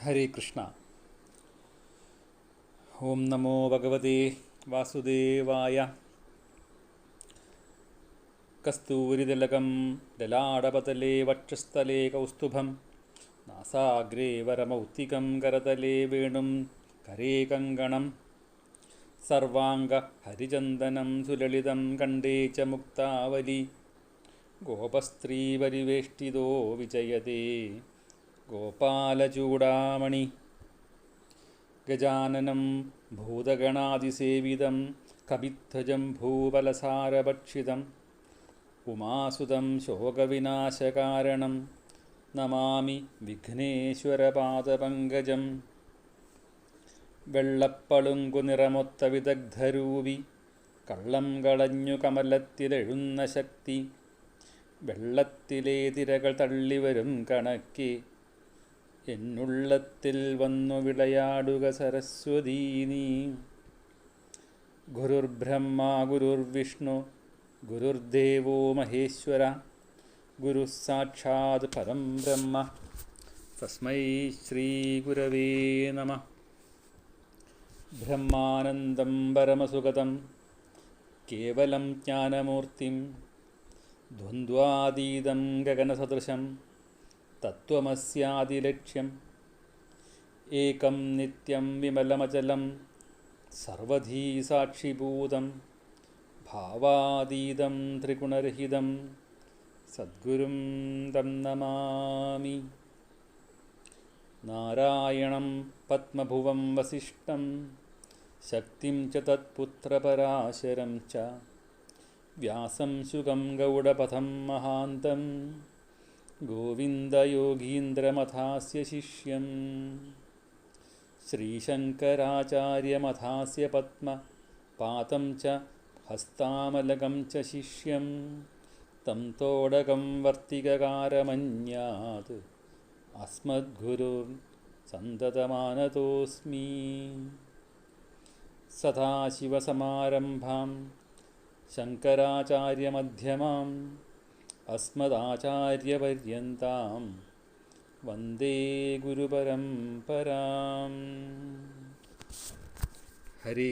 ഹരേ കൃഷ്ണ. ഓം നമോ ഭഗവതേ വാസുദേവായ. കസ്തൂരിതിലകം ലലാടപതലേ വക്ഷസ്ഥലേ കൗസ്തുഭം നാസാഗ്രേ വരമൗക്തികം കരതലേ വേണും കരേ കങ്കണം സർവാംഗ ഹരിചന്ദനം സുലളിതം കണ്ഠേ ച മുക്താവലി ഗോപസ്ത്രീപരിവേഷ്ടിതോ വിജയതേ ഗോപാലചൂടാമണി. ഗജാനനം ഭൂതഗണാതിസേവിതം കപിധ്വജം ഭൂപലസാരഭക്ഷിതം ഉമാസുതം ശോകവിനാശകാരണം നമാമി വിഘ്നേശ്വരപാദപങ്കജം. വെള്ളപ്പളുങ്കു നിറമൊത്ത വിദഗ്ധരൂപി കള്ളം കളഞ്ഞു കമലത്തിലെഴുന്ന ശക്തി വെള്ളത്തിലെ തിരകൾ തള്ളിവരും കണക്കെ എന്നുള്ളത്തിൽ വന്നു വിളയാടുക സരസ്വതീ നീ. ഗുരുർബ്രഹ്മ ഗുരുർവിഷ്ണു ഗുരുർദേവോ മഹേശ്വര ഗുരു സാക്ഷാത് പരം ബ്രഹ്മ തസ്മൈ ശ്രീ ഗുരവേ നമഃ. ബ്രഹ്മാനന്ദം പരമസുഗതം കേവലം ജ്ഞാനമൂർത്തിം ദ്വന്ദ്വാതീതം ഗഗനസദൃശം തത്വമസ്യാദിലക്ഷ്യം ഏകം നിത്യം വിമലമചലം സർവധീ സാക്ഷിഭൂതം ഭാവാതീതം ത്രിഗുണരഹിതം സദ്ഗുരും തം നമാമി. നാരായണം പത്മഭുവം വസിഷ്ഠം ശക്തിം ച തത്പുത്രപരാശരം ച വ്യാസം ശുകം ഗൗഡപഥം മഹാന്തം ഗോവിന്ദയോഗീന്ദ്രമഥാസ്യ ശിഷ്യം ശ്രീശങ്കരാചാര്യമഥാസ്യ പത്മ പാദം ച ഹസ്താമലകം ച ശിഷ്യം തം തോടകം വർത്തികകാരമന്യാത് അസ്മദ്ഗുരുർ സന്തതമാനതോസ്മി. സദാശിവസമാരംഭാം ശങ്കരാചാര്യമധ്യമാം അസ്മദാചാര്യപര്യന്താം വന്ദേ ഗുരുപരംപരാം. ഹരേ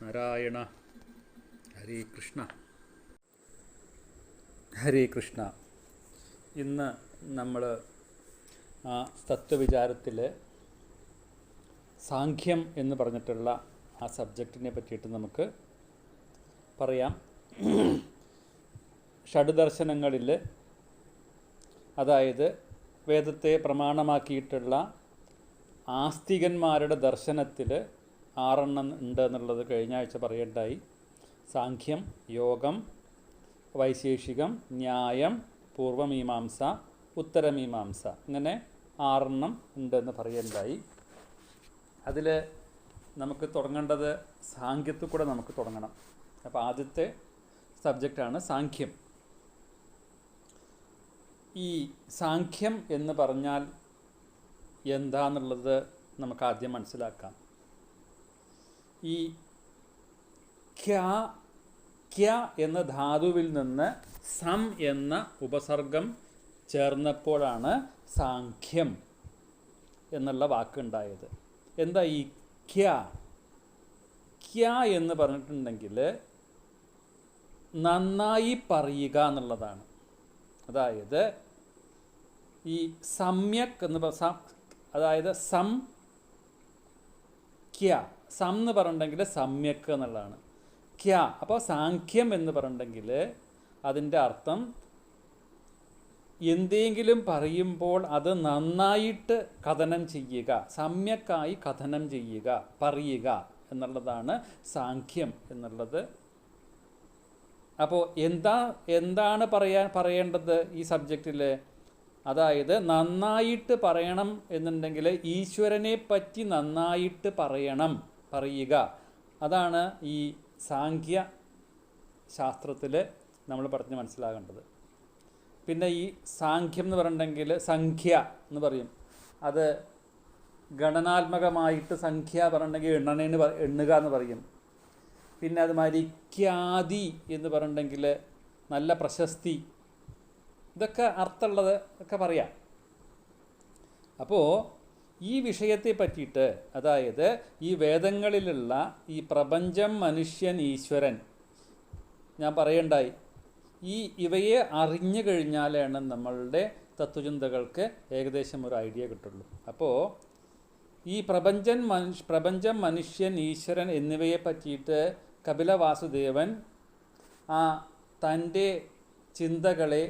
നാരായണ. ഹരേ കൃഷ്ണ. ഹരേ കൃഷ്ണ. ഇന്ന് നമ്മൾ ആ തത്വവിചാരത്തിൽ സാഖ്യം എന്ന് പറഞ്ഞിട്ടുള്ള ആ സബ്ജക്റ്റിനെ പറ്റിയിട്ട് നമുക്ക് പറയാം. ഷഡ്ദർശനങ്ങളിൽ, അതായത് വേദത്തെ പ്രമാണമാക്കിയിട്ടുള്ള ആസ്തികന്മാരുടെ ദർശനത്തിൽ 6 ഉണ്ട് എന്നുള്ളത് കഴിഞ്ഞ ആഴ്ച പറയേണ്ടായി. സാഖ്യം, യോഗം, വൈശേഷികം, ന്യായം, പൂർവമീമാംസ, ഉത്തരമീമാംസ, ഇങ്ങനെ 6 ഉണ്ടെന്ന് പറയേണ്ടായി. അതിൽ നമുക്ക് തുടങ്ങേണ്ടത് സാഖ്യത്തിൽ കൂടെ നമുക്ക് തുടങ്ങണം. അപ്പോൾ ആദ്യത്തെ സബ്ജക്റ്റാണ് സാഖ്യം. ഈ സാഖ്യം എന്ന് പറഞ്ഞാൽ എന്താണെന്നുള്ളത് നമുക്ക് ആദ്യം മനസ്സിലാക്കാം. ഈ ക്യ എന്ന ധാതുവിൽ നിന്ന് സം എന്ന ഉപസർഗം ചേർന്നപ്പോഴാണ് സാഖ്യം എന്നുള്ള വാക്കുണ്ടായത്. എന്താ ഈ ക്യ എന്ന് പറഞ്ഞിട്ടുണ്ടെങ്കിൽ നന്നായി പറയുക എന്നുള്ളതാണ്. അതായത് ഈ സമ്യക് എന്ന് അതായത് സം എന്ന് പറഞ്ഞിട്ടുണ്ടെങ്കിൽ സമ്യക് എന്നുള്ളതാണ്. അപ്പോൾ സാഖ്യം എന്ന് പറഞ്ഞിട്ടുണ്ടെങ്കിൽ അതിൻ്റെ അർത്ഥം എന്തെങ്കിലും പറയുമ്പോൾ അത് നന്നായിട്ട് കഥനം ചെയ്യുക, സമ്യക്കായി കഥനം ചെയ്യുക, പറയുക എന്നുള്ളതാണ് സാഖ്യം എന്നുള്ളത്. അപ്പോൾ എന്താണ് പറയേണ്ടത് ഈ സബ്ജക്റ്റിൽ? അതായത് നന്നായിട്ട് പറയണം എന്നുണ്ടെങ്കിൽ ഈശ്വരനെ പറ്റി നന്നായിട്ട് പറയുക. അതാണ് ഈ സാഖ്യ ശാസ്ത്രത്തിൽ നമ്മൾ പറഞ്ഞ് മനസ്സിലാകേണ്ടത്. പിന്നെ ഈ സാഖ്യം എന്ന് പറഞ്ഞിട്ടുണ്ടെങ്കിൽ സംഖ്യ എന്ന് പറയും. അത് ഗണനാത്മകമായിട്ട് സംഖ്യ പറഞ്ഞിട്ടുണ്ടെങ്കിൽ എണ്ണുക എന്ന് പറയും. പിന്നെ അതുമാതിരി ഖ്യാതി എന്ന് പറഞ്ഞിട്ടുണ്ടെങ്കിൽ നല്ല പ്രശസ്തി, ഇതൊക്കെ അർത്ഥമുള്ളത് ഒക്കെ പറയാം. അപ്പോൾ ഈ വിഷയത്തെ പറ്റിയിട്ട്, അതായത് ഈ വേദങ്ങളിലുള്ള ഈ പ്രപഞ്ചം, മനുഷ്യൻ, ഈശ്വരൻ, ഞാൻ പറയണ്ടായി, ഇവയെ അറിഞ്ഞു കഴിഞ്ഞാലാണ് നമ്മളുടെ തത്വചിന്തകൾക്ക് ഏകദേശം ഒരു ഐഡിയ കിട്ടുള്ളൂ. അപ്പോൾ ഈ പ്രപഞ്ചം, മനുഷ്യൻ, ഈശ്വരൻ എന്നിവയെ പറ്റിയിട്ട് കപില വാസുദേവൻ തൻ്റെ ചിന്തകളെ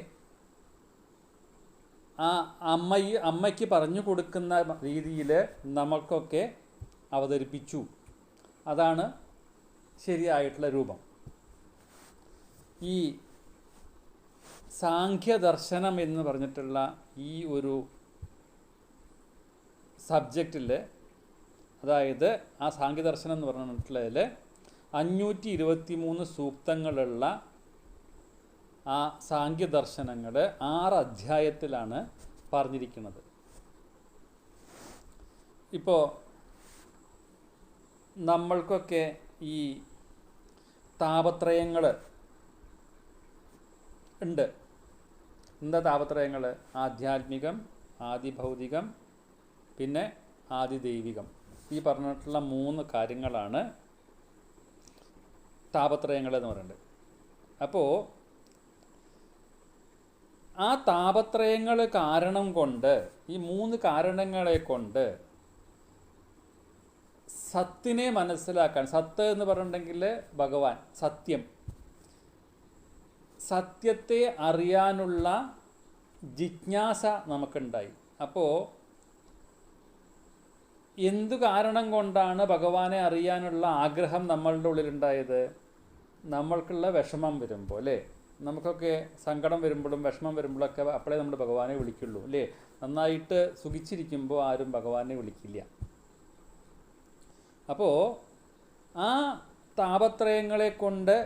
അമ്മയ്ക്ക് പറഞ്ഞു കൊടുക്കുന്ന രീതിയിൽ നമുക്കൊക്കെ അവതരിപ്പിച്ചു. അതാണ് ശരിയായിട്ടുള്ള രൂപം. ഈ സാഖ്യദർശനം എന്ന് പറഞ്ഞിട്ടുള്ള ഈ ഒരു സബ്ജക്റ്റിൽ, അതായത് ആ സാഖ്യദർശനം എന്ന് പറഞ്ഞിട്ടുള്ളതിൽ 523 സൂക്തങ്ങളുള്ള ആ സാഖ്യദർശനങ്ങൾ 6 അധ്യായത്തിലാണ് പറഞ്ഞിരിക്കുന്നത്. ഇപ്പോൾ നമ്മൾക്കൊക്കെ ഈ താപത്രയങ്ങൾ ഉണ്ട്. എന്താ താപത്രയങ്ങൾ? ആധ്യാത്മികം, ആദിഭൗതികം, പിന്നെ ആദിദൈവികം. ഈ പറഞ്ഞിട്ടുള്ള 3 കാര്യങ്ങളാണ് താപത്രയങ്ങൾ എന്ന് പറയുന്നത്. അപ്പോൾ ആ താപത്രയങ്ങൾ കാരണം കൊണ്ട്, ഈ 3 കാരണങ്ങളെ കൊണ്ട് സത്തിനെ മനസ്സിലാക്കാൻ, സത്ത് എന്ന് പറഞ്ഞിട്ടുണ്ടെങ്കിൽ ഭഗവാൻ, സത്യം, സത്യത്തെ അറിയാനുള്ള ജിജ്ഞാസ നമുക്കുണ്ടായി. അപ്പോൾ എന്തു കാരണം കൊണ്ടാണ് ഭഗവാനെ അറിയാനുള്ള ആഗ്രഹം നമ്മളുടെ ഉള്ളിലുണ്ടായത്? നമ്മൾക്കുള്ള വിഷമം വരുമ്പോൾ, അല്ലേ? നമുക്കൊക്കെ സങ്കടം വരുമ്പോഴും വിഷമം വരുമ്പോഴൊക്കെ അപ്പോഴേ നമ്മൾ ഭഗവാനെ വിളിക്കുള്ളൂ, അല്ലേ? നന്നായിട്ട് സുഖിച്ചിരിക്കുമ്പോൾ ആരും ഭഗവാനെ വിളിക്കില്ല. അപ്പോൾ ആ താപത്രയങ്ങളെ കൊണ്ട്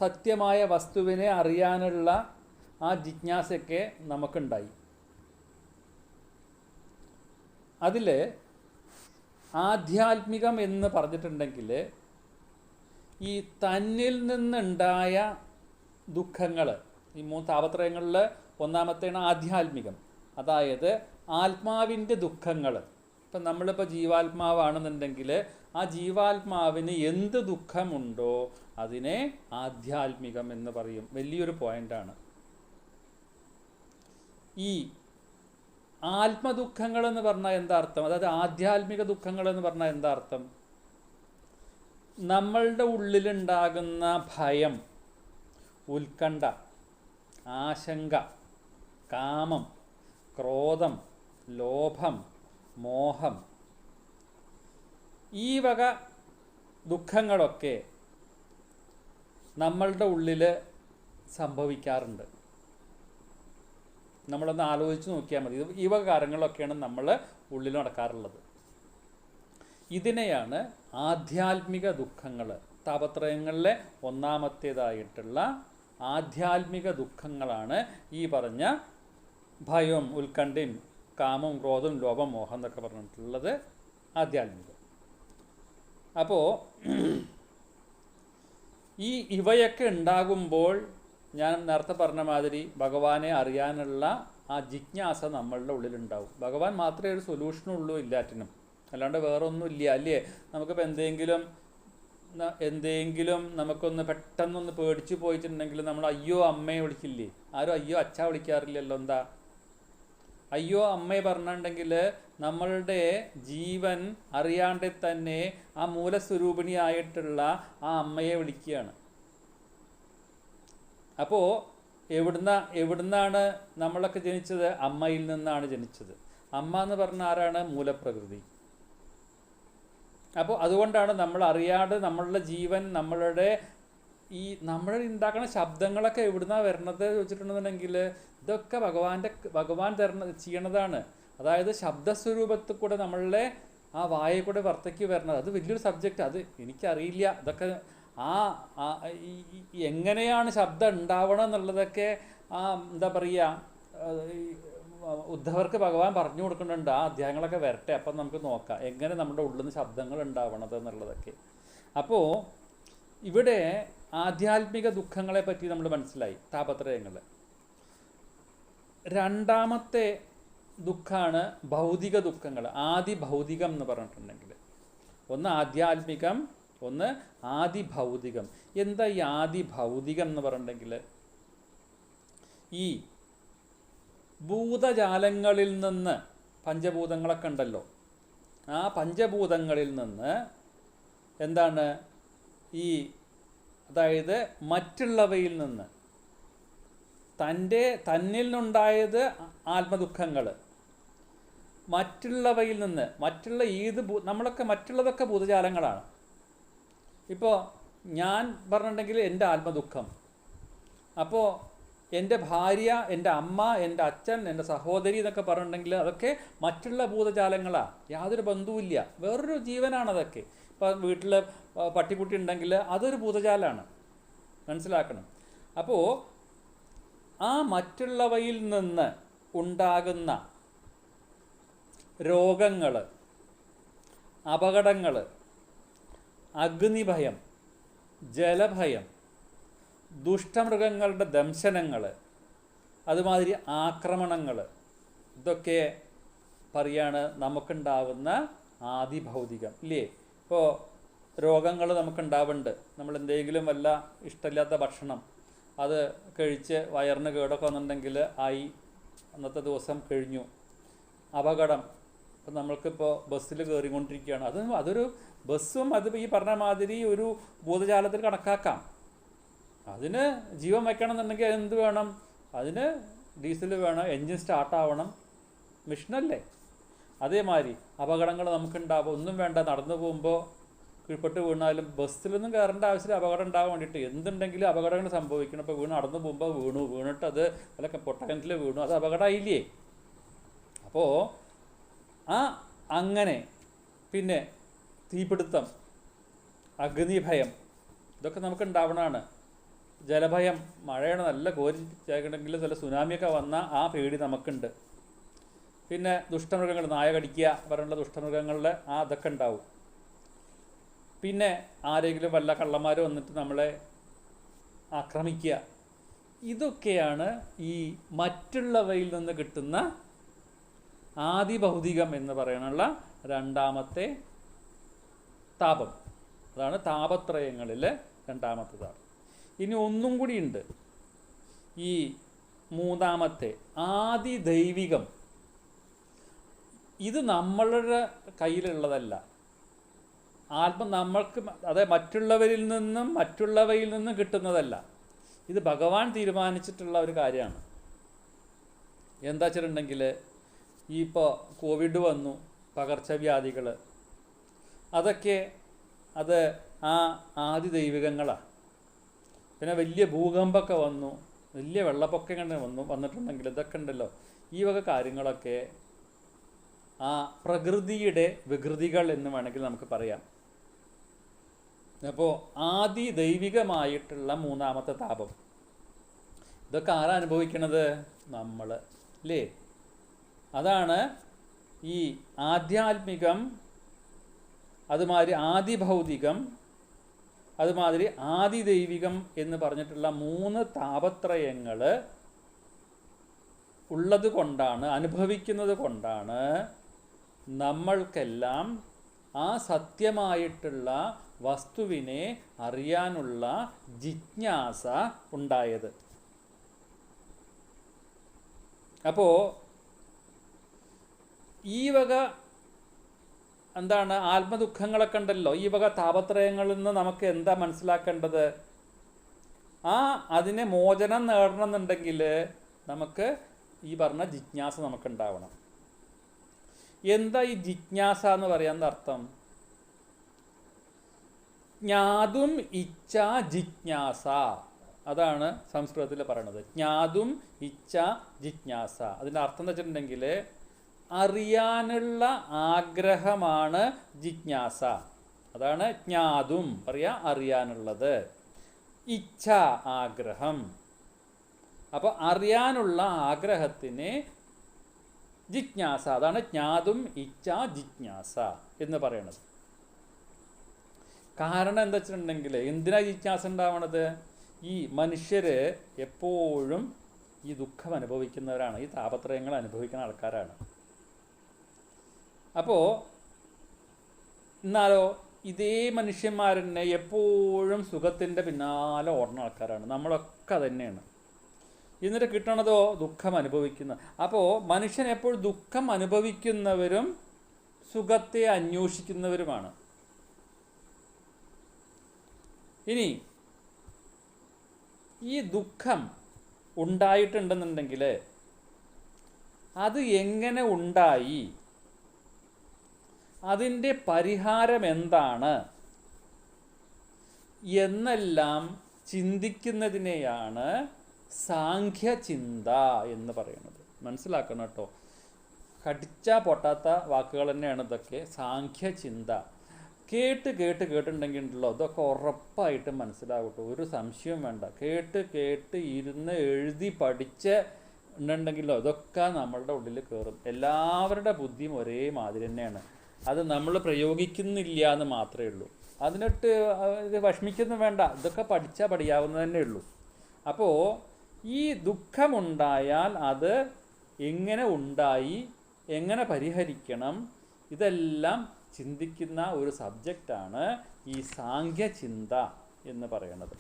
സത്യമായ വസ്തുവിനെ അറിയാനുള്ള ആ ജിജ്ഞാസയൊക്കെ നമുക്കുണ്ടായി. അതിൽ ആധ്യാത്മികം എന്ന് പറഞ്ഞിട്ടുണ്ടെങ്കിൽ ഈ തന്നിൽ നിന്നുണ്ടായ ദുഃഖങ്ങൾ, ഈ 3 താപത്രയങ്ങളിൽ ഒന്നാമത്തേണ് ആധ്യാത്മികം, അതായത് ആത്മാവിൻ്റെ ദുഃഖങ്ങൾ. ഇപ്പം നമ്മളിപ്പോൾ ജീവാത്മാവാണെന്നുണ്ടെങ്കിൽ ആ ജീവാത്മാവിന് എന്ത് ദുഃഖമുണ്ടോ അതിനെ ആധ്യാത്മികം എന്ന് പറയും. വലിയൊരു പോയിൻ്റാണ്. ഈ ആത്മദുഃഖങ്ങൾ എന്ന് പറഞ്ഞാൽ എന്താ അർത്ഥം? അതായത് ആധ്യാത്മിക ദുഃഖങ്ങൾ എന്ന് പറഞ്ഞാൽ എന്താ അർത്ഥം? നമ്മളുടെ ഉള്ളിലുണ്ടാകുന്ന ഭയം, ഉത്കണ്ഠ, ആശങ്ക, കാമം, ക്രോധം, ലോഭം, മോഹം, ഈ വക ദുഃഖങ്ങളൊക്കെ നമ്മളുടെ ഉള്ളിൽ സംഭവിക്കാറുണ്ട്. നമ്മളൊന്ന് ആലോചിച്ച് നോക്കിയാൽ മതി. ഈ വക കാര്യങ്ങളൊക്കെയാണ് നമ്മൾ ഉള്ളിൽ നടക്കാറുള്ളത്. ഇതിനെയാണ് ആധ്യാത്മിക ദുഃഖങ്ങൾ. താപത്രയങ്ങളിലെ ഒന്നാമത്തേതായിട്ടുള്ള ആധ്യാത്മിക ദുഃഖങ്ങളാണ് ഈ പറഞ്ഞ ഭയവും ഉത്കണ്ഠയും കാമവും ക്രോധവും ലോഭം മോഹം എന്നൊക്കെ പറഞ്ഞിട്ടുള്ളത് ആധ്യാത്മികം. അപ്പോൾ ഇവയൊക്കെ ഉണ്ടാകുമ്പോൾ ഞാൻ നേരത്തെ പറഞ്ഞ മാതിരി ഭഗവാനെ അറിയാനുള്ള ആ ജിജ്ഞാസ നമ്മളുടെ ഉള്ളിലുണ്ടാവും. ഭഗവാൻ മാത്രമേ ഒരു സൊല്യൂഷനുള്ളൂ എല്ലാറ്റിനും, അല്ലാണ്ട് വേറെ ഒന്നും ഇല്ല, അല്ലേ? നമുക്കിപ്പോൾ എന്തെങ്കിലും നമുക്കൊന്ന് പെട്ടെന്നൊന്ന് പേടിച്ചു പോയിട്ടുണ്ടെങ്കിൽ നമ്മൾ അയ്യോ അമ്മയെ വിളിക്കില്ലേ? ആരും അയ്യോ അച്ഛ വിളിക്കാറില്ലല്ലോ. എന്താ അയ്യോ അമ്മയെ പറഞ്ഞിട്ടുണ്ടെങ്കിൽ നമ്മളുടെ ജീവൻ അറിയാണ്ട് തന്നെ ആ മൂലസ്വരൂപിണിയായിട്ടുള്ള ആ അമ്മയെ വിളിക്കുകയാണ്. അപ്പോൾ എവിടുന്നാണ് നമ്മളൊക്കെ ജനിച്ചത്? അമ്മയിൽ നിന്നാണ് ജനിച്ചത്. അമ്മ എന്ന് പറഞ്ഞാൽ ആരാണ്? മൂലപ്രകൃതി. അപ്പോൾ അതുകൊണ്ടാണ് നമ്മൾ അറിയാതെ നമ്മളുടെ ജീവൻ, നമ്മൾ ഉണ്ടാക്കുന്ന ശബ്ദങ്ങളൊക്കെ എവിടുന്നാണ് വരണത് വെച്ചിട്ടുണ്ടെന്നുണ്ടെങ്കിൽ ഇതൊക്കെ ഭഗവാൻ ചെയ്യണതാണ്. അതായത് ശബ്ദസ്വരൂപത്തിൽ കൂടെ നമ്മളുടെ ആ വായെ കൂടെ വർത്തയ്ക്ക് വരണത്. അത് വലിയൊരു സബ്ജക്റ്റ്, അത് എനിക്കറിയില്ല. ഇതൊക്കെ എങ്ങനെയാണ് ശബ്ദം ഉണ്ടാവണം എന്നുള്ളതൊക്കെ എന്താ പറയുക, ഉദ്ധവർക്ക് ഭഗവാൻ പറഞ്ഞു കൊടുക്കുന്നുണ്ട്. ആ അധ്യായങ്ങളൊക്കെ വരട്ടെ, അപ്പം നമുക്ക് നോക്കാം എങ്ങനെ നമ്മുടെ ഉള്ളിൽ നിന്ന് ശബ്ദങ്ങൾ ഉണ്ടാവണത് എന്നുള്ളതൊക്കെ. അപ്പോൾ ഇവിടെ ആധ്യാത്മിക ദുഃഖങ്ങളെ പറ്റി നമ്മൾ മനസ്സിലായി, താപത്രയങ്ങൾ. രണ്ടാമത്തെ ദുഃഖമാണ് ഭൗതിക ദുഃഖങ്ങൾ. ആദി ഭൗതികം എന്ന് പറഞ്ഞിട്ടുണ്ടെങ്കിൽ ഒന്ന് ആധ്യാത്മികം, ഒന്ന് ആദി ഭൗതികം. എന്താ ഈ ആദി ഭൗതികം എന്ന് പറഞ്ഞിട്ടുണ്ടെങ്കിൽ ഈ ഭൂതജാലങ്ങളിൽ നിന്ന്, പഞ്ചഭൂതങ്ങളൊക്കെ ഉണ്ടല്ലോ, ആ പഞ്ചഭൂതങ്ങളിൽ നിന്ന് എന്താണ് ഈ, അതായത് മറ്റുള്ളവയിൽ നിന്ന്, തന്നിൽ നിന്നുണ്ടായത് ആത്മദുഃഖങ്ങൾ, മറ്റുള്ളവയിൽ നിന്ന്, മറ്റുള്ള നമ്മളൊക്കെ മറ്റുള്ളതൊക്കെ ഭൂതജാലങ്ങളാണ്. ഇപ്പോൾ ഞാൻ പറഞ്ഞിട്ടുണ്ടെങ്കിൽ എൻ്റെ ആത്മദുഃഖം, അപ്പോൾ എൻ്റെ ഭാര്യ, എൻ്റെ അമ്മ, എൻ്റെ അച്ഛൻ, എൻ്റെ സഹോദരി എന്നൊക്കെ പറഞ്ഞിട്ടുണ്ടെങ്കിൽ അതൊക്കെ മറ്റുള്ള ഭൂതജാലങ്ങളാണ്. യാതൊരു ബന്ധവുമില്ല, വേറൊരു ജീവനാണതൊക്കെ. ഇപ്പം വീട്ടിൽ പട്ടിക്കുട്ടി ഉണ്ടെങ്കിൽ അതൊരു ഭൂതജാലമാണ്, മനസ്സിലാക്കണം. അപ്പോൾ ആ മറ്റുള്ളവയിൽ നിന്ന് ഉണ്ടാകുന്ന രോഗങ്ങൾ, അപകടങ്ങൾ, അഗ്നിഭയം, ജലഭയം, ദുഷ്ടമൃഗങ്ങളുടെ ദംശനങ്ങൾ, അതുമാതിരി ആക്രമണങ്ങൾ, ഇതൊക്കെ പറയാണ് നമുക്കുണ്ടാവുന്ന ആദിഭൗതികം ഇല്ലേ. ഇപ്പോൾ രോഗങ്ങൾ നമുക്കുണ്ടാവുന്നുണ്ട്. നമ്മൾ എന്തെങ്കിലും വല്ല ഇഷ്ടമില്ലാത്ത ഭക്ഷണം അത് കഴിച്ച് വയറിന് കേടൊക്കെ വന്നിട്ടുണ്ടെങ്കിൽ ആയി, അന്നത്തെ ദിവസം കഴിഞ്ഞു. അപകടം, ഇപ്പം നമ്മൾക്കിപ്പോൾ ബസ്സിൽ കയറിക്കൊണ്ടിരിക്കുകയാണ്, അതൊരു ബസ്സും അത് ഈ പറഞ്ഞ മാതിരി ഒരു ഭൂതജാലത്തിൽ കണക്കാക്കാം. അതിന് ജീവൻ വയ്ക്കണം എന്നുണ്ടെങ്കിൽ അതെന്ത് വേണം? അതിന് ഡീസൽ വേണം, എൻജിൻ സ്റ്റാർട്ടാവണം, മിഷനല്ലേ. അതേമാതിരി അപകടങ്ങൾ നമുക്കുണ്ടാവും. ഒന്നും വേണ്ട, നടന്നു പോകുമ്പോൾ കീഴ്പ്പെട്ട് വീണാലും ബസ്സിലൊന്നും കയറേണ്ട ആവശ്യമില്ല. അപകടം ഉണ്ടാകാൻ വേണ്ടിയിട്ട് എന്തുണ്ടെങ്കിലും അപകടങ്ങൾ സംഭവിക്കണം. ഇപ്പോൾ നടന്നു പോകുമ്പോൾ വീണിട്ട് അത് വല്ല പൊട്ടക്കിണറ്റിൽ വീണു, അത് അപകടമായില്ലേ. അപ്പോൾ അങ്ങനെ പിന്നെ തീപിടുത്തം, അഗ്നിഭയം, ഇതൊക്കെ നമുക്ക് ഉണ്ടാവണതാണ്. ജലഭയം, മഴയാണ് നല്ല കോരി ചേക്കണമെങ്കിൽ ചില സുനാമിയൊക്കെ വന്നാൽ ആ പേടി നമുക്കുണ്ട്. പിന്നെ ദുഷ്ടമൃഗങ്ങൾ, നായ കടിക്കുക പറഞ്ഞുള്ള ദുഷ്ടമൃഗങ്ങളുടെ അതൊക്കെ ഉണ്ടാവും. പിന്നെ ആരെങ്കിലും വല്ല കള്ളന്മാർ വന്നിട്ട് നമ്മളെ ആക്രമിക്കുക. ഇതൊക്കെയാണ് ഈ മറ്റുള്ളവയിൽ നിന്ന് കിട്ടുന്ന ആദിഭൗതികം എന്ന് പറയാനുള്ള രണ്ടാമത്തെ താപം. അതാണ് താപത്രയങ്ങളിൽ രണ്ടാമത്തെ താപം. ഇനി ഒന്നും കൂടിയുണ്ട്, ഈ മൂന്നാമത്തെ ആദിദൈവികം. ഇത് നമ്മളുടെ കയ്യിലുള്ളതല്ല. നമ്മൾക്ക്, അതായത് മറ്റുള്ളവരിൽ നിന്നും കിട്ടുന്നതല്ല. ഇത് ഭഗവാൻ തീരുമാനിച്ചിട്ടുള്ള ഒരു കാര്യമാണ്. എന്താ വെച്ചിട്ടുണ്ടെങ്കിൽ ഇപ്പോൾ കോവിഡ് വന്നു, പകർച്ചവ്യാധികൾ, അതൊക്കെ അത് ആദിദൈവികങ്ങളാണ്. പിന്നെ വലിയ ഭൂകമ്പമൊക്കെ വന്നു, വലിയ വെള്ളപ്പൊക്കം വന്നിട്ടുണ്ടെങ്കിൽ ഇതൊക്കെ ഉണ്ടല്ലോ, ഈ വക കാര്യങ്ങളൊക്കെ ആ പ്രകൃതിയുടെ വികൃതികൾ എന്ന് വേണമെങ്കിൽ നമുക്ക് പറയാം. അപ്പോൾ ആദിദൈവികമായിട്ടുള്ള മൂന്നാമത്തെ താപം, ഇതൊക്കെ ആരാ അനുഭവിക്കണത്? നമ്മൾ അല്ലേ. അതാണ് ഈ ആധ്യാത്മികം, അതുമാതിരി ആദിഭൗതികം, അതുമാതിരി ആദിദൈവികം എന്ന് പറഞ്ഞിട്ടുള്ള മൂന്ന് താപത്രയങ്ങൾ ഉള്ളത് കൊണ്ടാണ്, അനുഭവിക്കുന്നത് കൊണ്ടാണ് നമ്മൾക്കെല്ലാം ആ സത്യമായിട്ടുള്ള വസ്തുവിനെ അറിയാനുള്ള ജിജ്ഞാസ ഉണ്ടായത്. അപ്പോൾ ഈ വക എന്താണ് ആത്മദുഃഖങ്ങളൊക്കെ ഉണ്ടല്ലോ, ഈ വക താപത്രയങ്ങളിൽ നിന്ന് നമുക്ക് എന്താ മനസ്സിലാക്കേണ്ടത്? അതിനെ മോചനം നേടണമെന്നുണ്ടെങ്കിൽ നമുക്ക് ഈ പറഞ്ഞ ജിജ്ഞാസ നമുക്കുണ്ടാവണം. എന്താ ഈ ജിജ്ഞാസ എന്ന് പറയാൻ അർത്ഥം? ജ്ഞാതും ഇച്ഛ ജിജ്ഞാസ, അതാണ് സംസ്കൃതത്തിൽ പറയണത്. ജ്ഞാതും ഇച്ഛ ജിജ്ഞാസ. അതിൻ്റെ അർത്ഥം എന്ന് വെച്ചിട്ടുണ്ടെങ്കിൽ അറിയാനുള്ള ആഗ്രഹമാണ് ജിജ്ഞാസ. അതാണ് ജ്ഞാതും പറയാ, അറിയാനുള്ളത്. ഇച്ഛ, ആഗ്രഹം. അപ്പോൾ അറിയാനുള്ള ആഗ്രഹത്തിന് ജിജ്ഞാസ, അതാണ് ജ്ഞാതും ഇച്ഛ ജിജ്ഞാസ എന്ന് പറയണത്. കാരണം എന്താ വെച്ചിട്ടുണ്ടെങ്കിൽ എന്തിനാ ജിജ്ഞാസ ഉണ്ടാവണത്? ഈ മനുഷ്യർ എപ്പോഴും ഈ ദുഃഖം അനുഭവിക്കുന്നവരാണ്, ഈ താപത്രയങ്ങൾ അനുഭവിക്കുന്ന ആൾക്കാരാണ്. അപ്പോൾ എന്നാലോ ഇതേ മനുഷ്യന്മാരെന്നെ എപ്പോഴും സുഖത്തിൻ്റെ പിന്നാലെ ഓടുന്ന ആൾക്കാരാണ്. നമ്മളൊക്കെ തന്നെയാണ്. എന്നിട്ട് കിട്ടണതോ ദുഃഖം അനുഭവിക്കുന്ന. അപ്പോൾ മനുഷ്യൻ എപ്പോഴും ദുഃഖം അനുഭവിക്കുന്നവരും സുഖത്തെ അന്വേഷിക്കുന്നവരുമാണ്. ഇനി ഈ ദുഃഖം ഉണ്ടായിട്ടുണ്ടെന്നുണ്ടെങ്കിൽ അത് എങ്ങനെ ഉണ്ടായി, അതിൻ്റെ പരിഹാരം എന്താണ് എന്നെല്ലാം ചിന്തിക്കുന്നതിനെയാണ് സാഖ്യചിന്ത എന്ന് പറയുന്നത്. മനസ്സിലാക്കണം കേട്ടോ, കടിച്ചാൽ പൊട്ടാത്ത വാക്കുകൾ തന്നെയാണ് ഇതൊക്കെ. സാഖ്യചിന്ത കേട്ടിട്ടുണ്ടെങ്കിൽ ഉണ്ടല്ലോ ഇതൊക്കെ ഉറപ്പായിട്ടും മനസ്സിലാകട്ടോ, ഒരു സംശയവും വേണ്ട. കേട്ട് ഇരുന്ന് എഴുതി പഠിച്ച് ഉണ്ടെങ്കിലോ ഇതൊക്കെ നമ്മളുടെ ഉള്ളിൽ കയറും. എല്ലാവരുടെ ബുദ്ധിയും ഒരേ മാതിരി തന്നെയാണ്. അത് നമ്മൾ പ്രയോഗിക്കുന്നില്ല എന്ന് മാത്രമേ ഉള്ളൂ. അതിനിട്ട് ഇത് വിഷമിക്കുന്നു വേണ്ട, ഇതൊക്കെ പഠിച്ചാൽ പഠിയാവുന്നത് തന്നെ ഉള്ളൂ. അപ്പോൾ ഈ ദുഃഖമുണ്ടായാൽ അത് എങ്ങനെ ഉണ്ടായി, എങ്ങനെ പരിഹരിക്കണം, ഇതെല്ലാം ചിന്തിക്കുന്ന ഒരു സബ്ജക്റ്റാണ് ഈ സാഖ്യചിന്ത എന്ന് പറയുന്നത്.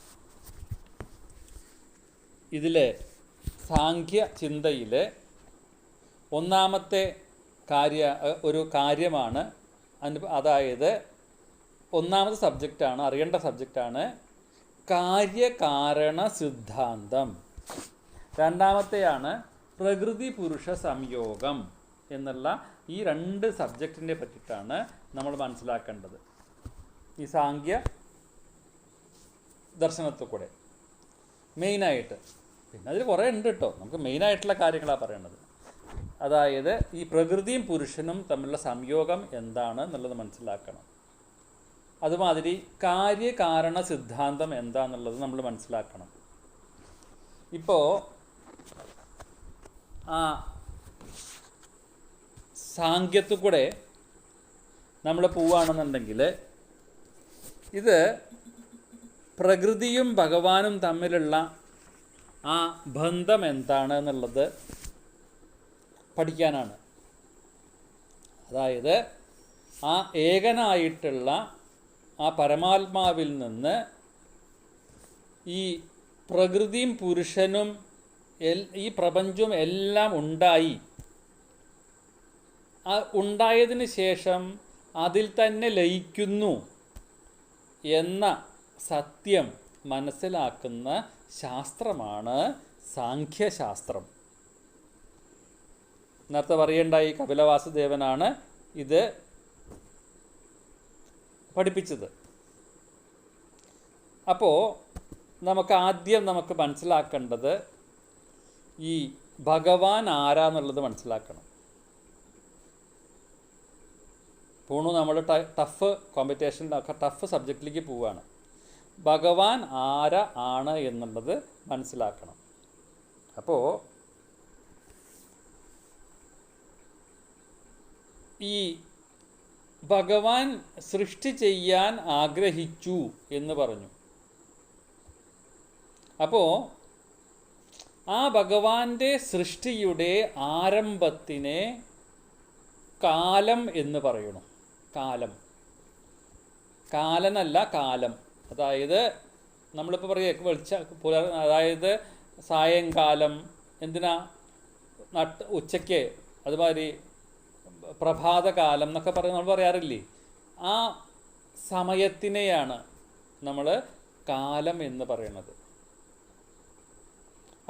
ഇതിൽ സാഖ്യചിന്തയിൽ ഒന്നാമത്തെ ഒരു കാര്യമാണ്, അതായത് ഒന്നാമത്തെ സബ്ജക്റ്റാണ്, അറിയേണ്ട സബ്ജക്റ്റാണ് കാര്യകാരണ സിദ്ധാന്തം. രണ്ടാമത്തെയാണ് പ്രകൃതി പുരുഷ സംയോഗം എന്നുള്ള ഈ രണ്ട് സബ്ജക്റ്റിനെ പറ്റിയിട്ടാണ് നമ്മൾ മനസ്സിലാക്കേണ്ടത് ഈ സാഖ്യ ദർശനത്തിൽ കൂടെ മെയിനായിട്ട്. പിന്നെ അതിൽ കുറേ ഉണ്ട് കേട്ടോ, നമുക്ക് മെയിനായിട്ടുള്ള കാര്യങ്ങളാണ് പറയേണ്ടത്. അതായത് ഈ പ്രകൃതിയും പുരുഷനും തമ്മിലുള്ള സംയോഗം എന്താണ് എന്നുള്ളത് മനസ്സിലാക്കണം. അതുമാതിരി കാര്യകാരണ സിദ്ധാന്തം എന്താണെന്നുള്ളത് നമ്മൾ മനസ്സിലാക്കണം. ഇപ്പോൾ ആ സാഖ്യത്തിൽ കൂടെ നമ്മൾ പോവുകയാണെന്നുണ്ടെങ്കിൽ ഇത് പ്രകൃതിയും ഭഗവാനും തമ്മിലുള്ള ആ ബന്ധം എന്താണ് എന്നുള്ളത് പഠിക്കാനാണ്. അതായത് ആ ഏകനായിട്ടുള്ള ആ പരമാത്മാവിൽ നിന്ന് ഈ പ്രകൃതിയും പുരുഷനും ഈ പ്രപഞ്ചവും എല്ലാം ഉണ്ടായി. ഉണ്ടായതിന് ശേഷം അതിൽ തന്നെ ലയിക്കുന്നു എന്ന സത്യം മനസ്സിലാക്കുന്ന ശാസ്ത്രമാണ് സാഖ്യശാസ്ത്രം. നേരത്തെ പറയേണ്ടായി കപിലവാസുദേവനാണ് ഇത് പഠിപ്പിച്ചത്. അപ്പോൾ നമുക്ക് മനസ്സിലാക്കേണ്ടത് ഈ ഭഗവാൻ ആരാന്നുള്ളത് മനസ്സിലാക്കണം. പൂണു നമ്മൾ ടഫ് കോമ്പറ്റീഷനിലൊക്കെ ടഫ് സബ്ജക്റ്റിലേക്ക് പോവുകയാണ്. ഭഗവാൻ ആണ് എന്നുള്ളത് മനസ്സിലാക്കണം. അപ്പോൾ ഈ ഭഗവാൻ സൃഷ്ടി ചെയ്യാൻ ആഗ്രഹിച്ചു എന്ന് പറഞ്ഞു. അപ്പോൾ ആ ഭഗവാന്റെ സൃഷ്ടിയുടെ ആരംഭത്തിനെ കാലം എന്ന് പറയണം. കാലനല്ല കാലം. അതായത് നമ്മളിപ്പോൾ പറയുക അതായത് സായങ്കാലം, എന്തിനാ ഉച്ചയ്ക്ക്, അതുമാതിരി പ്രഭാതകാലം എന്നൊക്കെ നമ്മൾ പറയാറില്ലേ, ആ സമയത്തിനെയാണ് നമ്മൾ കാലം എന്ന് പറയുന്നത്.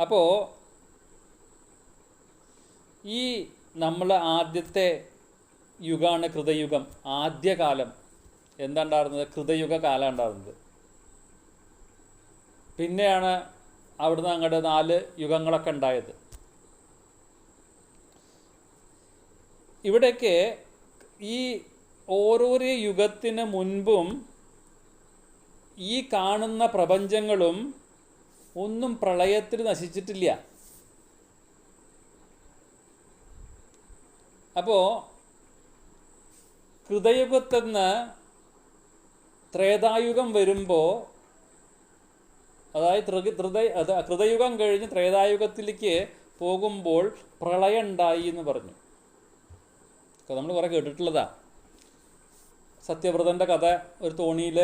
അപ്പോൾ ഈ നമ്മൾ ആദ്യത്തെ യുഗമാണ് കൃതയുഗം. ആദ്യകാലം എന്താ ഉണ്ടായിരുന്നത്? കൃതയുഗ കാലം ഉണ്ടായിരുന്നത്. പിന്നെയാണ് അവിടുന്ന് അങ്ങോട്ട് 4 യുഗങ്ങളൊക്കെ ഉണ്ടായത്. ഇവിടെയൊക്കെ ഈ ഓരോരോ യുഗത്തിന് മുൻപും ഈ കാണുന്ന പ്രപഞ്ചങ്ങളും ഒന്നും പ്രളയത്തിൽ നശിച്ചിട്ടില്ല. അപ്പോൾ കൃതയുഗത്തിൽ നിന്ന് ത്രേതായുഗം വരുമ്പോൾ അതായത് കൃതയുഗം കഴിഞ്ഞ് ത്രേതായുഗത്തിലേക്ക് പോകുമ്പോൾ പ്രളയം ഉണ്ടായി എന്ന് പറഞ്ഞു. നമ്മൾ കുറേ കേട്ടിട്ടുള്ളതാ. സത്യവ്രതൻ്റെ കഥ, ഒരു തോണിയിൽ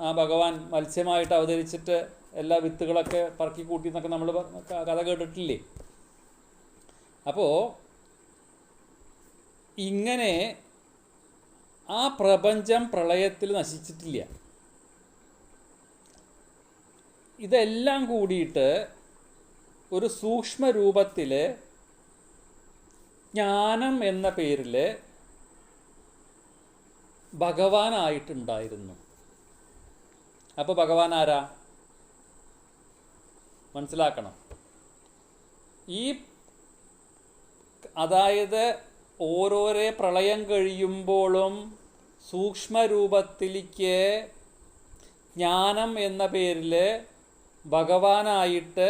ആ ഭഗവാൻ മത്സ്യമായിട്ട് അവതരിച്ചിട്ട് എല്ലാ വിത്തുകളൊക്കെ പറക്കി കൂട്ടി എന്നൊക്കെ നമ്മൾ കഥ കേട്ടിട്ടില്ലേ? അപ്പോൾ ഇങ്ങനെ ആ പ്രപഞ്ചം പ്രളയത്തിൽ നശിച്ചിട്ടില്ല. ഇതെല്ലാം കൂടിയിട്ട് ഒരു സൂക്ഷ്മ രൂപത്തിൽ ജ്ഞാനം എന്ന പേരിൽ ഭഗവാനായിട്ടുണ്ടായിരുന്നു. അപ്പോൾ ഭഗവാൻ ആരാ മനസ്സിലാക്കണം. അതായത് ഓരോരോ പ്രളയം കഴിയുമ്പോഴും സൂക്ഷ്മരൂപത്തിലേക്ക് ജ്ഞാനം എന്ന പേരിൽ ഭഗവാനായിട്ട്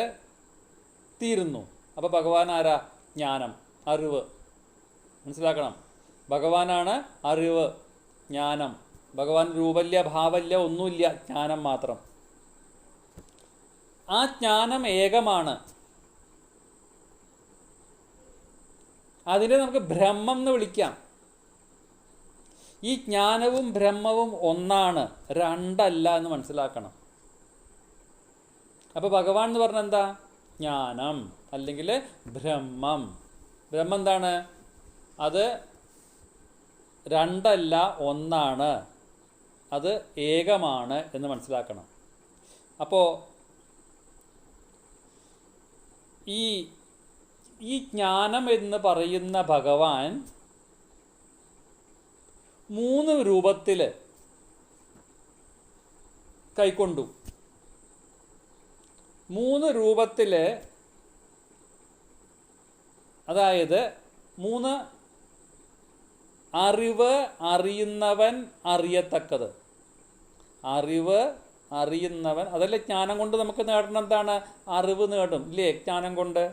തീരുന്നു. അപ്പോൾ ഭഗവാൻ ആരാ? ജ്ഞാനം, അറിവ്. മനസ്സിലാക്കണം. ഭഗവാനാണ് അറിവ്, ജ്ഞാനം. ഭഗവാൻ രൂപല്യ ഭാവല്യ ഒന്നുമില്ല, ജ്ഞാനം മാത്രം. ആ ജ്ഞാനം ഏകമാണ്. അതിനെ നമുക്ക് ബ്രഹ്മം എന്ന് വിളിക്കാം. ഈ ജ്ഞാനവും ബ്രഹ്മവും ഒന്നാണ്, രണ്ടല്ല എന്ന് മനസ്സിലാക്കണം. അപ്പോൾ ഭഗവാൻ എന്ന് പറഞ്ഞാൽ എന്താ? ജ്ഞാനം അല്ലെങ്കിൽ ബ്രഹ്മം. ബ്രഹ്മം എന്താണ്? അത് രണ്ടല്ല, ഒന്നാണ്, അത് ഏകമാണ് എന്ന് മനസ്സിലാക്കണം. അപ്പോൾ ഈ ജ്ഞാനം എന്ന് പറയുന്ന ഭഗവാൻ 3 രൂപത്തിൽ കൈക്കൊണ്ടു. 3 രൂപത്തിൽ, അതായത് 3 അറിവ്, അറിയുന്നവൻ, അറിയത്തക്കത്. അറിവ്, അറിയുന്നവൻ, അതല്ല ജ്ഞാനം കൊണ്ട് നമുക്ക് നേടണം. എന്താണ്? അറിവ് നേടും ഇല്ലേ ജ്ഞാനം കൊണ്ട്.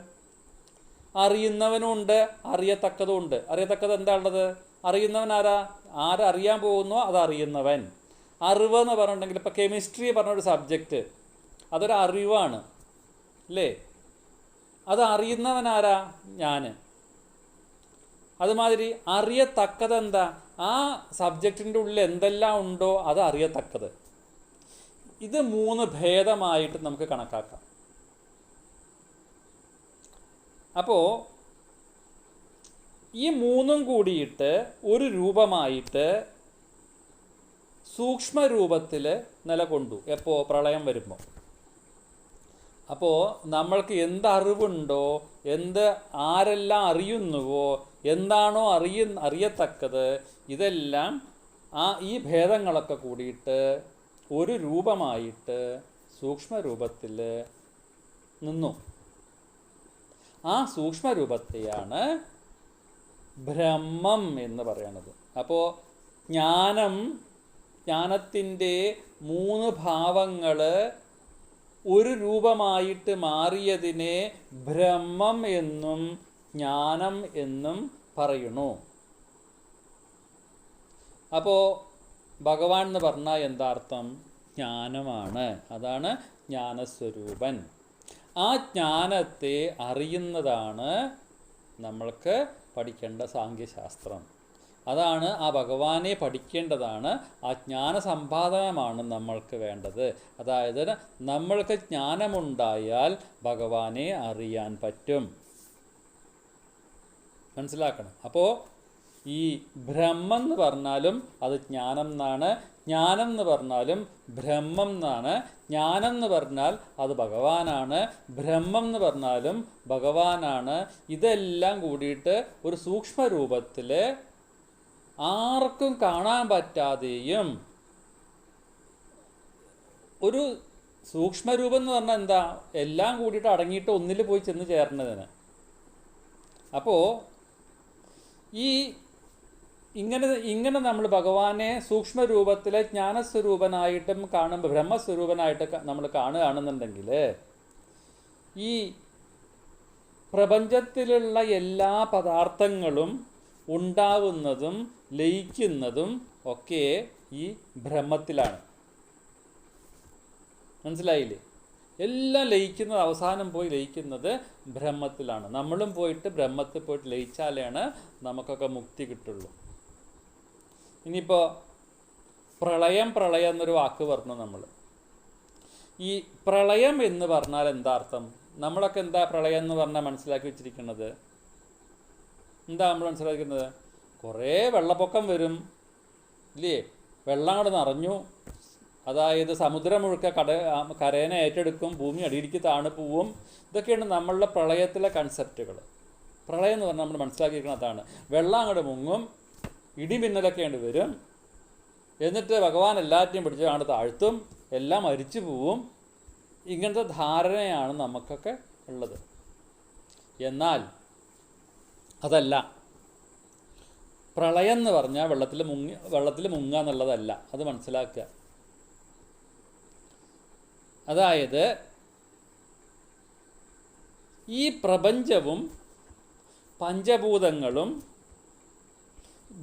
അറിയുന്നവനും ഉണ്ട്, അറിയത്തക്കതും ഉണ്ട്. അറിയത്തക്കത് എന്താ ഉള്ളത്? അറിയുന്നവൻ ആരാ? ആരറിയാൻ പോകുന്നോ അത് അറിയുന്നവൻ. അറിവ് എന്ന് പറഞ്ഞിട്ടുണ്ടെങ്കിൽ ഇപ്പോൾ കെമിസ്ട്രി പറഞ്ഞൊരു സബ്ജക്റ്റ്, അതൊരു അറിവാണ് അല്ലേ? അത് അറിയുന്നവൻ ആരാ? ഞാൻ. അതുമാതിരി അറിയത്തക്കത് എന്താ? ആ സബ്ജക്റ്റിൻ്റെ ഉള്ളിൽ എന്തെല്ലാം ഉണ്ടോ അത് അറിയത്തക്കത്. ഇത് 3 ഭേദമായിട്ട് നമുക്ക് കണക്കാക്കാം. അപ്പോൾ ഈ 3ഉം കൂടിയിട്ട് ഒരു രൂപമായിട്ട് സൂക്ഷ്മരൂപത്തിൽ നിലകൊണ്ടു. എപ്പോൾ? പ്രളയം വരുമ്പോൾ. അപ്പോൾ നമ്മൾക്ക് എന്തറിവുണ്ടോ, ആരെല്ലാം അറിയുന്നുവോ, എന്താണോ അറിയത്തക്കത്, ഇതെല്ലാം ഈ ഭേദങ്ങളൊക്കെ കൂടിയിട്ട് ഒരു രൂപമായിട്ട് സൂക്ഷ്മരൂപത്തിൽ നിന്നു. ആ സൂക്ഷ്മരൂപത്തെയാണ് ബ്രഹ്മം എന്ന് പറയുന്നത്. അപ്പോൾ ജ്ഞാനത്തിൻ്റെ 3 ഭാവങ്ങൾ ഒരു രൂപമായിട്ട് മാറിയതിനെ ബ്രഹ്മം എന്നും ജ്ഞാനം എന്നും പറയുന്നു. അപ്പോൾ ഭഗവാൻ എന്ന് പറഞ്ഞാൽ എന്താർത്ഥം? ജ്ഞാനമാണ്. അതാണ് ജ്ഞാനസ്വരൂപൻ. ആ ജ്ഞാനത്തെ അറിയുന്നതാണ് നമ്മൾക്ക് പഠിക്കേണ്ട സാഖ്യശാസ്ത്രം. അതാണ് ആ ഭഗവാനെ പഠിക്കേണ്ടതാണ്. ആ ജ്ഞാന സമ്പാദനമാണ് നമ്മൾക്ക് വേണ്ടത്. അതായത് നമ്മൾക്ക് ജ്ഞാനമുണ്ടായാൽ ഭഗവാനെ അറിയാൻ പറ്റും. മനസ്സിലാക്കണം. അപ്പോൾ ഈ ബ്രഹ്മം എന്ന് പറഞ്ഞാലും അത് ജ്ഞാനം എന്നാണ്, ജ്ഞാനം എന്ന് പറഞ്ഞാലും ബ്രഹ്മം എന്നാണ്. ജ്ഞാനം എന്ന് പറഞ്ഞാൽ അത് ഭഗവാനാണ്, ബ്രഹ്മം എന്ന് പറഞ്ഞാലും ഭഗവാനാണ്. ഇതെല്ലാം കൂടിയിട്ട് ഒരു സൂക്ഷ്മരൂപത്തിൽ ആർക്കും കാണാൻ പറ്റാതെയും, ഒരു സൂക്ഷ്മരൂപം എന്ന് പറഞ്ഞാൽ എന്താ? എല്ലാം കൂടിയിട്ട് അടങ്ങിയിട്ട് ഒന്നിൽ പോയി ചെന്ന് ചേർന്നതിന്. അപ്പോൾ ഇങ്ങനെ നമ്മൾ ഭഗവാനെ സൂക്ഷ്മരൂപത്തിലെ ജ്ഞാനസ്വരൂപനായിട്ടും കാണുമ്പോൾ, ബ്രഹ്മസ്വരൂപനായിട്ട് നമ്മൾ കാണുകയാണെന്നുണ്ടെങ്കിൽ ഈ പ്രപഞ്ചത്തിലുള്ള എല്ലാ പദാർത്ഥങ്ങളും ഉണ്ടാവുന്നതും ലയിക്കുന്നതും ഒക്കെ ഈ ബ്രഹ്മത്തിലാണ്. മനസ്സിലായില്ലേ? എല്ലാം ലയിക്കുന്നത്, അവസാനം പോയി ലയിക്കുന്നത് ബ്രഹ്മത്തിലാണ്. നമ്മളും പോയിട്ട് ബ്രഹ്മത്തിൽ പോയിട്ട് ലയിച്ചാലാണ് നമുക്കൊക്കെ മുക്തി കിട്ടുള്ളൂ. ഇനിയിപ്പോൾ പ്രളയം എന്നൊരു വാക്ക് പറഞ്ഞു നമ്മൾ. ഈ പ്രളയം എന്ന് പറഞ്ഞാൽ എന്താ അർത്ഥം? നമ്മളൊക്കെ എന്താ പ്രളയം എന്ന് പറഞ്ഞാൽ മനസ്സിലാക്കി വെച്ചിരിക്കുന്നത്? എന്താ നമ്മൾ മനസ്സിലാക്കുന്നത്? കുറേ വെള്ളപ്പൊക്കം വരും ഇല്ലേ, വെള്ളം അങ്ങോട്ട് നിറഞ്ഞു, അതായത് സമുദ്രം മുഴുക്ക കരേനെ ഏറ്റെടുക്കും, ഭൂമി അടിയിലേക്ക് താണു പോവും. ഇതൊക്കെയാണ് നമ്മളുടെ പ്രളയത്തിലെ കൺസെപ്റ്റുകൾ. പ്രളയം എന്ന് പറഞ്ഞാൽ നമ്മൾ മനസ്സിലാക്കിയിരിക്കുന്നത് അതാണ്. വെള്ളം അങ്ങോട്ട് മുങ്ങും, ഇടിമിന്നലൊക്കെ ഉണ്ട് വരും, എന്നിട്ട് ഭഗവാൻ എല്ലാറ്റിനെയും പിടിച്ച് അങ്ങോട്ട് താഴ്ത്തും, എല്ലാം മരിച്ചു പോവും. ഇങ്ങനത്തെ ധാരണയാണ് നമുക്കൊക്കെ ഉള്ളത്. എന്നാൽ അതല്ല. പ്രളയം എന്ന് പറഞ്ഞാൽ വെള്ളത്തിൽ മുങ്ങുക എന്നുള്ളതല്ല, അത് മനസ്സിലാക്കുക. അതായത് ഈ പ്രപഞ്ചവും പഞ്ചഭൂതങ്ങളും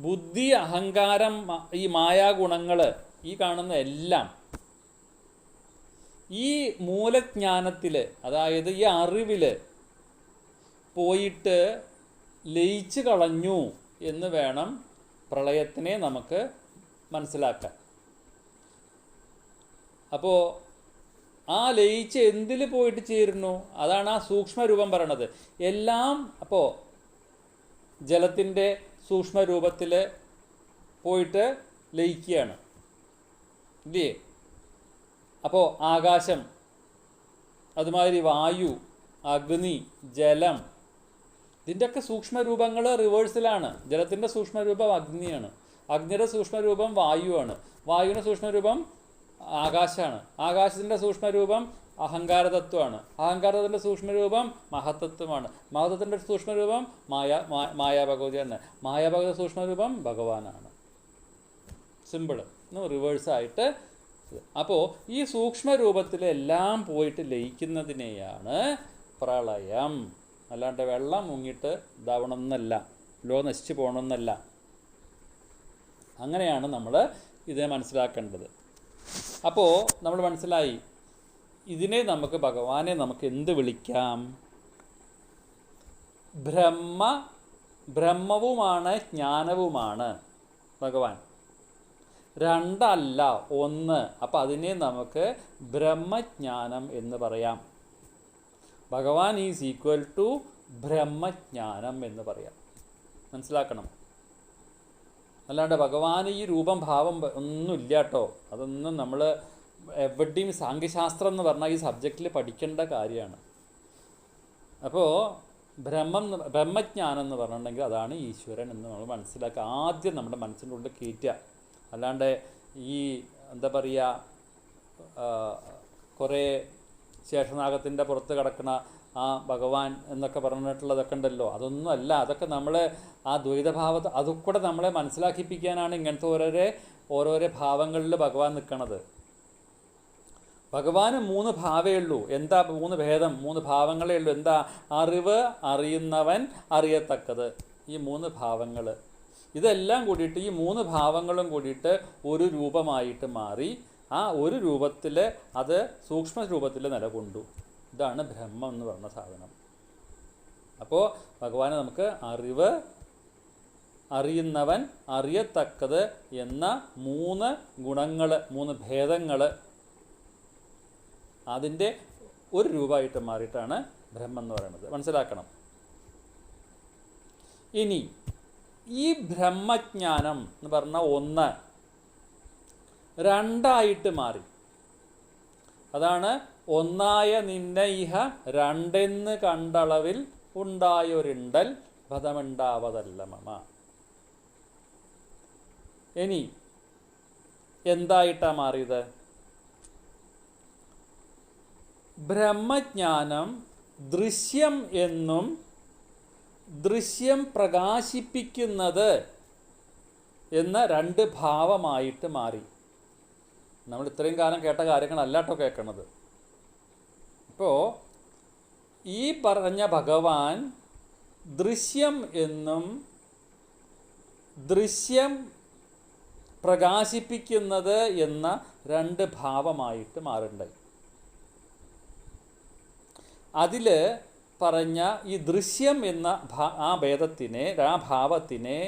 ബുദ്ധി, അഹങ്കാരം, ഈ മായാഗുണങ്ങൾ, ഈ കാണുന്ന എല്ലാം ഈ മൂലജ്ഞാനത്തിൽ, അതായത് ഈ അറിവിൽ പോയിട്ട് ലയിച്ചു കളഞ്ഞു എന്ന് വേണം പ്രളയത്തിനെ നമുക്ക് മനസ്സിലാക്കാൻ. അപ്പോൾ ആ ലയിച്ച് എന്തിൽ പോയിട്ട് ചേരുന്നു? അതാണ് ആ സൂക്ഷ്മരൂപം പറയണത്. എല്ലാം അപ്പോൾ ജലത്തിൻ്റെ സൂക്ഷ്മരൂപത്തിൽ പോയിട്ട് ലയിക്കുകയാണ് ഇല്ലേ? അപ്പോൾ ആകാശം, അതുമാതിരി വായു, അഗ്നി, ജലം, ഇതിൻ്റെയൊക്കെ സൂക്ഷ്മരൂപങ്ങൾ റിവേഴ്സിലാണ്. ജലത്തിൻ്റെ സൂക്ഷ്മരൂപം അഗ്നിയാണ്, അഗ്നിയുടെ സൂക്ഷ്മരൂപം വായുവാണ്, വായുവിൻ്റെ സൂക്ഷ്മരൂപം ആകാശമാണ്, ആകാശത്തിൻ്റെ സൂക്ഷ്മരൂപം അഹങ്കാരതത്വമാണ്, അഹങ്കാരത്തിൻ്റെ സൂക്ഷ്മരൂപം മഹത്തത്വമാണ്, മഹത്വത്തിൻ്റെ സൂക്ഷ്മരൂപം മായാഭഗവതിയാണ്, മായാഭഗവതി സൂക്ഷ്മരൂപം ഭഗവാനാണ്. സിമ്പിൾ, റിവേഴ്സായിട്ട്. അപ്പോൾ ഈ സൂക്ഷ്മരൂപത്തിലെല്ലാം പോയിട്ട് ലയിക്കുന്നതിനെയാണ് പ്രളയം. അല്ലാണ്ട് വെള്ളം മുങ്ങിയിട്ട് ഇതാവണമെന്നല്ല, നശിച്ചു പോകണമെന്നല്ല. അങ്ങനെയാണ് നമ്മൾ ഇതിനെ മനസ്സിലാക്കേണ്ടത്. അപ്പോൾ നമ്മൾ മനസ്സിലായി, ഇതിനെ നമുക്ക്, ഭഗവാനെ നമുക്ക് എന്ത് വിളിക്കാം? ബ്രഹ്മവുമാണ് ജ്ഞാനവുമാണ് ഭഗവാൻ. രണ്ടല്ല, ഒന്ന്. അപ്പം അതിനെ നമുക്ക് ബ്രഹ്മജ്ഞാനം എന്ന് പറയാം. ഭഗവാൻ ഈസ് ഈക്വൽ ടു ബ്രഹ്മജ്ഞാനം എന്ന് പറയാം. മനസ്സിലാക്കണം. അല്ലാണ്ട് ഭഗവാൻ ഈ രൂപം ഭാവം ഒന്നുമില്ല കേട്ടോ. അതൊന്നും നമ്മൾ എവിടെയും സാങ്കേശാസ്ത്രം എന്ന് പറഞ്ഞാൽ ഈ സബ്ജക്റ്റിൽ പഠിക്കേണ്ട കാര്യമാണ്. അപ്പോൾ ബ്രഹ്മജ്ഞാനം എന്ന് പറഞ്ഞിട്ടുണ്ടെങ്കിൽ അതാണ് ഈശ്വരൻ എന്ന് നമ്മൾ മനസ്സിലാക്കുക. ആദ്യം നമ്മുടെ മനസ്സിൻ്റെ ഉള്ളിൽ കയറ്റുക. അല്ലാണ്ട് ഈ എന്താ പറയുക, കുറേ ശേഷനാഗത്തിൻ്റെ പുറത്ത് കിടക്കുന്ന ആ ഭഗവാൻ എന്നൊക്കെ പറഞ്ഞിട്ടുള്ളതൊക്കെ ഉണ്ടല്ലോ, അതൊന്നും അല്ല. അതൊക്കെ നമ്മൾ ആ ദ്വൈതഭാവത്തെ അതൊക്കെ നമ്മളെ മനസ്സിലാക്കിപ്പിക്കാനാണ് ഇങ്ങനത്തെ ഓരോരോ ഭാവങ്ങളിൽ ഭഗവാൻ നിൽക്കണത്. ഭഗവാന് 3 ഭാവേ ഉള്ളൂ. എന്താ 3 ഭേദം? 3 ഭാവങ്ങളേ ഉള്ളൂ. എന്താ? അറിവ്, അറിയുന്നവൻ, അറിയത്തക്കത്. ഈ 3 ഭാവങ്ങൾ, ഇതെല്ലാം കൂടിയിട്ട്, ഈ 3 ഭാവങ്ങളും കൂടിയിട്ട് ഒരു രൂപമായിട്ട് മാറി. ആ ഒരു രൂപത്തിൽ അത് സൂക്ഷ്മ രൂപത്തിൽ നിലകൊണ്ടു. ഇതാണ് ബ്രഹ്മം എന്ന് പറഞ്ഞ സാധനം. അപ്പോൾ ഭഗവാനെ നമുക്ക് അറിവ്, അറിയുന്നവൻ, അറിയത്തക്കത് എന്ന 3 ഗുണങ്ങൾ, 3 ഭേദങ്ങൾ, അതിൻ്റെ ഒരു രൂപമായിട്ട് മാറിയിട്ടാണ് ബ്രഹ്മം എന്ന് പറയുന്നത്. മനസ്സിലാക്കണം. ഇനി ഈ ബ്രഹ്മജ്ഞാനം എന്ന് പറഞ്ഞ 1 2ആയിട്ട് മാറി. അതാണ് ഒന്നായ നിന്നെ ഇഹ രണ്ടെന്ന് കണ്ടളവിൽ ഉണ്ടായൊരിണ്ടൽ ഭതമുണ്ടാവതല്ല മമ. ഇനി എന്തായിട്ടാ മാറിയത്? ബ്രഹ്മജ്ഞാനം ദൃശ്യം എന്നും ദൃശ്യം പ്രകാശിപ്പിക്കുന്നത് എന്ന 2 ഭാവമായിട്ട് മാറി. നമ്മൾ ഇത്രയും കാലം കേട്ട കാര്യങ്ങളല്ല കേട്ടോ കേൾക്കണത്. ഇപ്പോൾ ഈ പറഞ്ഞ ഭഗവാൻ ദൃശ്യം എന്നും ദൃശ്യം പ്രകാശിപ്പിക്കുന്നത് എന്ന 2 ഭാവമായിട്ട് മാറുണ്ടായി. അതിൽ പറഞ്ഞ ഈ ദൃശ്യം എന്ന ആ ഭേദത്തിനെ, ആ ഭാവത്തിനെ